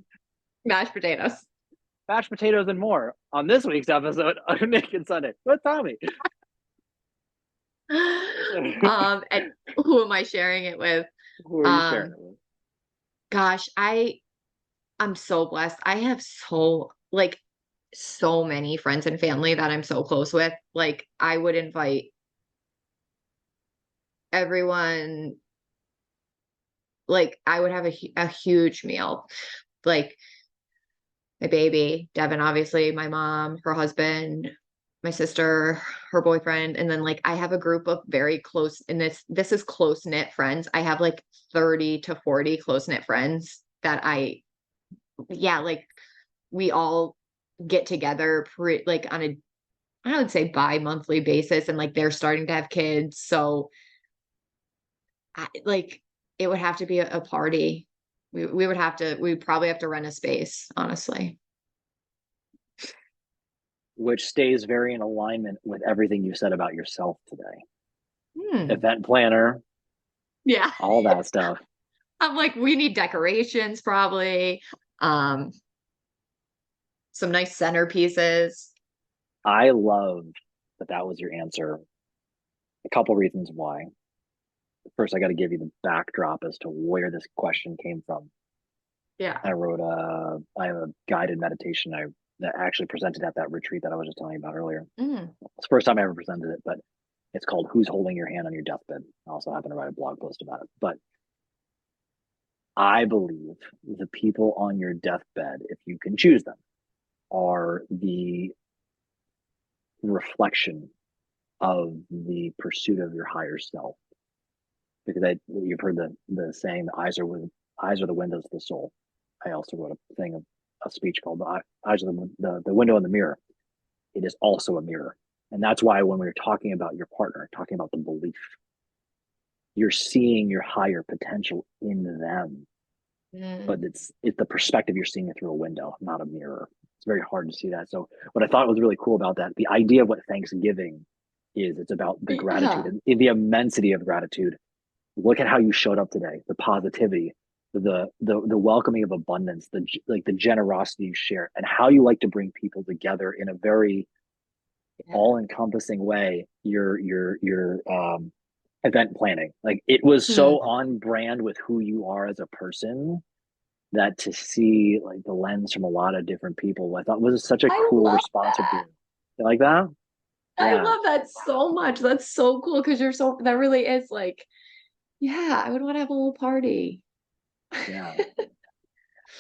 Speaker 2: Mashed potatoes.
Speaker 1: mashed potatoes and more on this week's episode of Naked Sunday with Tommie.
Speaker 2: And who am I sharing it with?
Speaker 1: Who are you sharing
Speaker 2: Um,
Speaker 1: it with?
Speaker 2: Gosh, I'm so blessed. I have so many friends and family that I'm so close with. Like I would invite everyone, like I would have a huge meal. Like my baby, Devin, obviously, my mom, her husband, my sister, her boyfriend, and then like I have a group of very close, and this is close knit friends. I have like 30 to 40 close knit friends that yeah, like we all get together like on a I would say bi-monthly basis, and like they're starting to have kids, so like it would have to be a party. We'd probably have to rent a space, honestly.
Speaker 1: which stays very in alignment with everything you said about yourself today.
Speaker 2: Hmm.
Speaker 1: Event planner,
Speaker 2: Yeah.
Speaker 1: all that stuff.
Speaker 2: I'm like, we need decorations probably. Um, some nice centerpieces.
Speaker 1: I love that that was your answer. A couple reasons why. First, I got to give you the backdrop as to where this question came from.
Speaker 2: Yeah.
Speaker 1: I have a guided meditation that actually presented at that retreat that I was just telling you about earlier.
Speaker 2: Mm.
Speaker 1: It's the first time I ever presented it, but it's called Who's Holding Your Hand on Your Deathbed. I also happen to write a blog post about it. But I believe the people on your deathbed, if you can choose them, are the reflection of the pursuit of your higher self. Because you've heard the saying, the eyes are the windows of the soul. I also wrote a speech called the eyes are the window in the mirror. It is also a mirror. And that's why when we were talking about your partner, talking about the belief, you're seeing your higher potential in them. But
Speaker 2: Mm.
Speaker 1: it's the perspective, you're seeing it through a window, not a mirror. It's very hard to see that. So what I thought was really cool about that, the idea of what Thanksgiving is, it's about the gratitude
Speaker 2: Yeah.
Speaker 1: and the immensity of gratitude. Look at how you showed up today, the positivity, the welcoming of abundance, the generosity you share, and how you like to bring people together in a very
Speaker 2: Yeah.
Speaker 1: all-encompassing way. Your event planning, like, it was
Speaker 2: Hmm.
Speaker 1: so on brand with who you are as a person, that to see like the lens from a lot of different people, I thought was such a
Speaker 2: I
Speaker 1: cool
Speaker 2: love
Speaker 1: response of
Speaker 2: that.
Speaker 1: you. You like that?
Speaker 2: I
Speaker 1: Yeah,
Speaker 2: love that so much. That's so cool because that really is like, yeah, I would want to have a little party.
Speaker 1: yeah.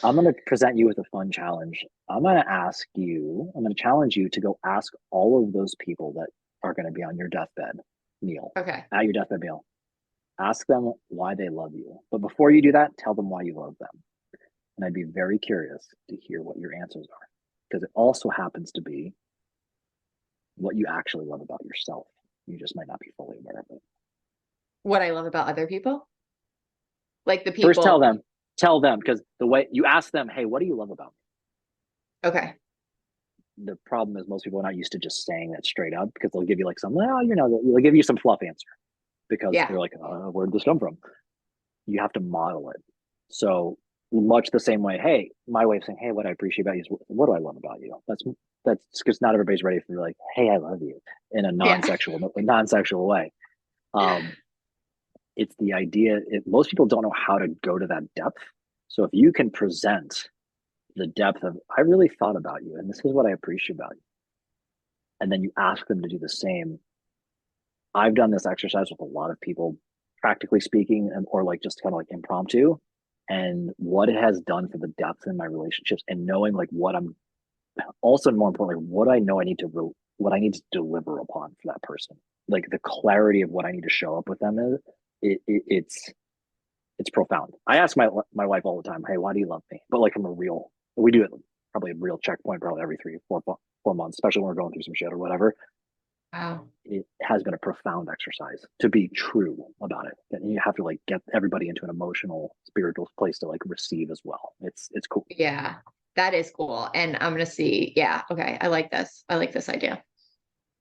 Speaker 1: I'm going to present you with a fun challenge. I'm going to challenge you to go ask all of those people that are going to be on your deathbed meal,
Speaker 2: Okay.
Speaker 1: at your deathbed meal. Ask them why they love you. But before you do that, tell them why you love them. And I'd be very curious to hear what your answers are, because it also happens to be what you actually love about yourself. You just might not be fully aware of it.
Speaker 2: What I love about other people, like the
Speaker 1: First,
Speaker 2: people.
Speaker 1: tell them, because the way you ask them, hey, what do you love about
Speaker 2: Okay.
Speaker 1: me? The problem is most people are not used to just saying that straight up, because they'll give you like some, well, they'll give you some fluff answer because
Speaker 2: Yeah.
Speaker 1: they're like, where did this come from? You have to model it. So much the same way, hey, my way of saying, hey, what I appreciate about you is, what do I love about you? That's because not everybody's ready for like, hey, I love you in a
Speaker 2: Yeah.
Speaker 1: non-sexual way. Um, it's the idea. Most people don't know how to go to that depth. So if you can present the depth of, I really thought about you, and this is what I appreciate about you, and then you ask them to do the same. I've done this exercise with a lot of people, practically speaking, or like just kind of like impromptu, and what it has done for the depth in my relationships, and knowing like what I'm, also more importantly, what I need to deliver upon for that person, like the clarity of what I need to show up with them is, it's profound. I ask my wife all the time, hey, why do you love me? But like, we do it probably a real checkpoint, probably every 4 months, especially when we're going through some shit or whatever.
Speaker 2: Wow.
Speaker 1: It has been a profound exercise to be true about it. And you have to like get everybody into an emotional, spiritual place to like receive as well. It's cool.
Speaker 2: Yeah. That is cool. And I'm gonna see. Yeah. Okay. I like this. I like this idea.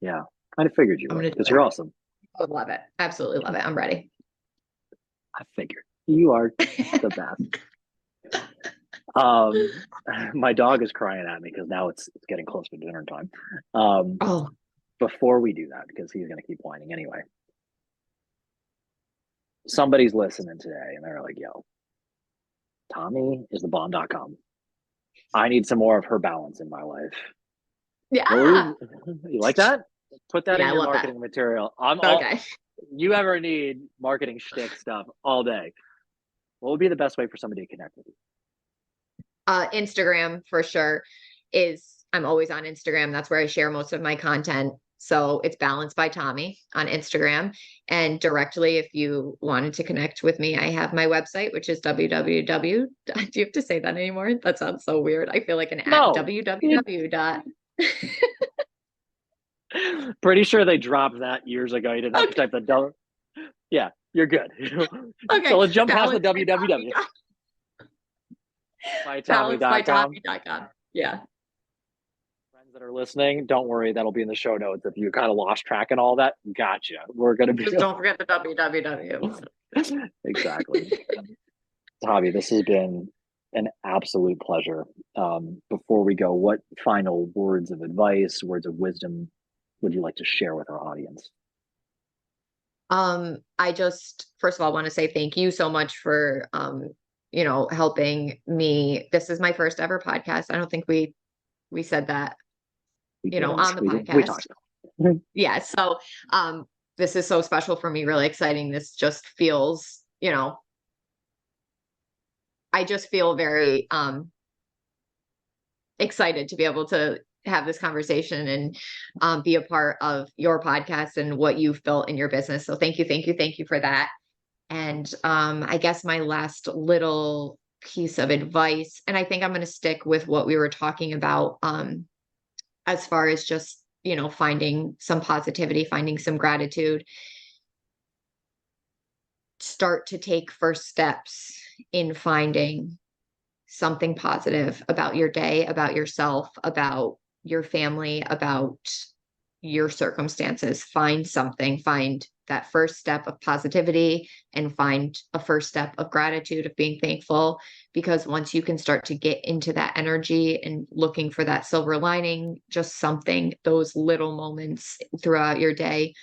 Speaker 1: Yeah. I figured you
Speaker 2: I'm
Speaker 1: would,
Speaker 2: gonna do
Speaker 1: because
Speaker 2: it.
Speaker 1: you're awesome.
Speaker 2: I would love it. Absolutely love it. I'm ready.
Speaker 1: I figured you are the best. Um, my dog is crying at me because now it's getting close to dinner time. Um,
Speaker 2: Oh,
Speaker 1: before we do that, because he's going to keep whining anyway, somebody's listening today and they're like, yo, Tommie is the bomb.com. I need some more of her balance in my life.
Speaker 2: yeah.
Speaker 1: You like that? Put that
Speaker 2: Yeah,
Speaker 1: in
Speaker 2: I
Speaker 1: your
Speaker 2: love that.
Speaker 1: marketing material.
Speaker 2: Okay.
Speaker 1: You ever need marketing shtick stuff all day. What would be the best way for somebody to connect with you?
Speaker 2: Instagram for sure I'm always on Instagram. That's where I share most of my content. So it's Balanced by Tommie on Instagram. And directly, if you wanted to connect with me, I have my website, which is www. Do you have to say that anymore? That sounds so weird. I feel like an at
Speaker 1: No, it,
Speaker 2: www dot.
Speaker 1: pretty sure they dropped that years ago. You didn't have to
Speaker 2: Okay.
Speaker 1: type the double. Yeah, you're good. So
Speaker 2: Okay.
Speaker 1: let's jump past the
Speaker 2: Balanced by
Speaker 1: www by
Speaker 2: Balanced by
Speaker 1: Tommie.com.
Speaker 2: Tommie.com. Yeah.
Speaker 1: Friends that are listening, don't worry, that'll be in the show notes. If you kind of lost track and all that, gotcha. We're gonna be
Speaker 2: Just don't forget the www.
Speaker 1: exactly. Tommie, this has been an absolute pleasure. Before we go, what final words of advice, words of wisdom would you like to share with our audience?
Speaker 2: I just first of all want to say thank you so much for helping me. This is my first ever podcast. I don't think we said that, on the
Speaker 1: We
Speaker 2: podcast.
Speaker 1: talked about it.
Speaker 2: Yeah. So this is so special for me, really exciting. This just feels, I just feel very excited to be able to have this conversation and be a part of your podcast and what you've built in your business. So thank you for that. And I guess my last little piece of advice, and I think I'm going to stick with what we were talking about as far as just, finding some positivity, finding some gratitude. Start to take first steps in finding something positive about your day, about yourself, about your family, about your circumstances. Find something, find that first step of positivity and find a first step of gratitude, of being thankful. Because once you can start to get into that energy and looking for that silver lining, just something, those little moments throughout your day.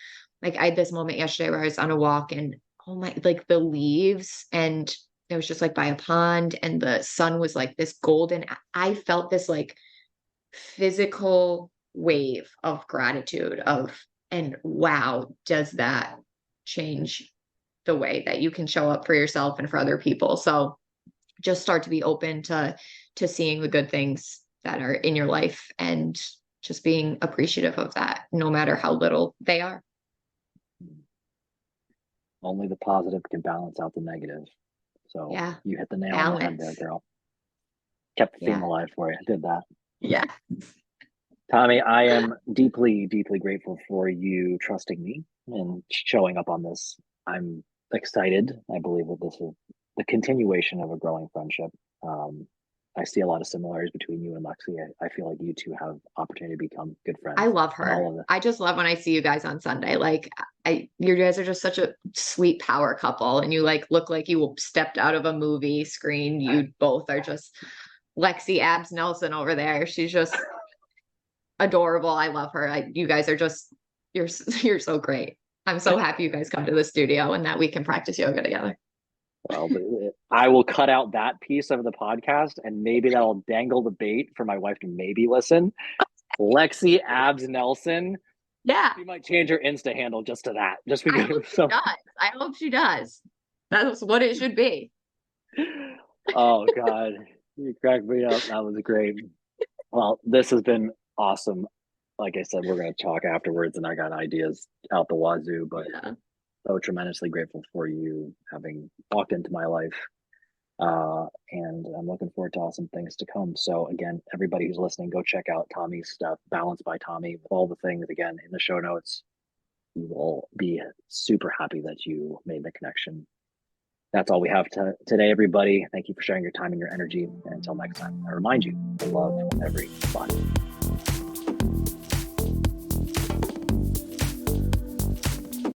Speaker 2: Like I had this moment yesterday where I was on a walk and oh my, like the leaves, and it was just like by a pond and the sun was like this golden. I felt this like physical wave of gratitude and wow, does that change the way that you can show up for yourself and for other people. So just start to be open to seeing the good things that are in your life and just being appreciative of that, no matter how little they are.
Speaker 1: Only the positive can balance out the negative. So
Speaker 2: Yeah.
Speaker 1: you hit the nail on the head there,
Speaker 2: Balance.
Speaker 1: girl. Kept the theme
Speaker 2: Yeah.
Speaker 1: alive for you. Did that.
Speaker 2: Yeah.
Speaker 1: Tommie, I am deeply, deeply grateful for you trusting me and showing up on this. I'm excited. I believe that this is the continuation of a growing friendship. I see a lot of similarities between you and Lexi. I feel like you two have opportunity to become good friends.
Speaker 2: I love
Speaker 1: And all
Speaker 2: her.
Speaker 1: of it.
Speaker 2: I just love when I see you guys on Sunday. Like you guys are just such a sweet power couple and you like look like you stepped out of a movie screen. You both are just Lexi Abs Nelson over there. She's just adorable. I love her. You guys are just you're you're so great. I'm so happy you guys come to the studio and that we can practice yoga together.
Speaker 1: Well, I will cut out that piece of the podcast and maybe that'll dangle the bait for my wife to maybe listen. Lexi Abs Nelson.
Speaker 2: Yeah.
Speaker 1: She might change her Insta handle just to that. Just because
Speaker 2: I hope she does. I hope she does. That's what it should be.
Speaker 1: Oh God. You cracked me up. That was great. Well, this has been awesome. Like I said, we're gonna talk afterwards and I got ideas out the wazoo, but
Speaker 2: Yeah.
Speaker 1: so tremendously grateful for you having walked into my life. And I'm looking forward to awesome things to come. So again, everybody who's listening, go check out Tommie's stuff, Balanced by Tommie, with all the things again in the show notes. You will be super happy that you made the connection. That's all we have today, everybody. Thank you for sharing your time and your energy. And until next time, I remind you to love every body.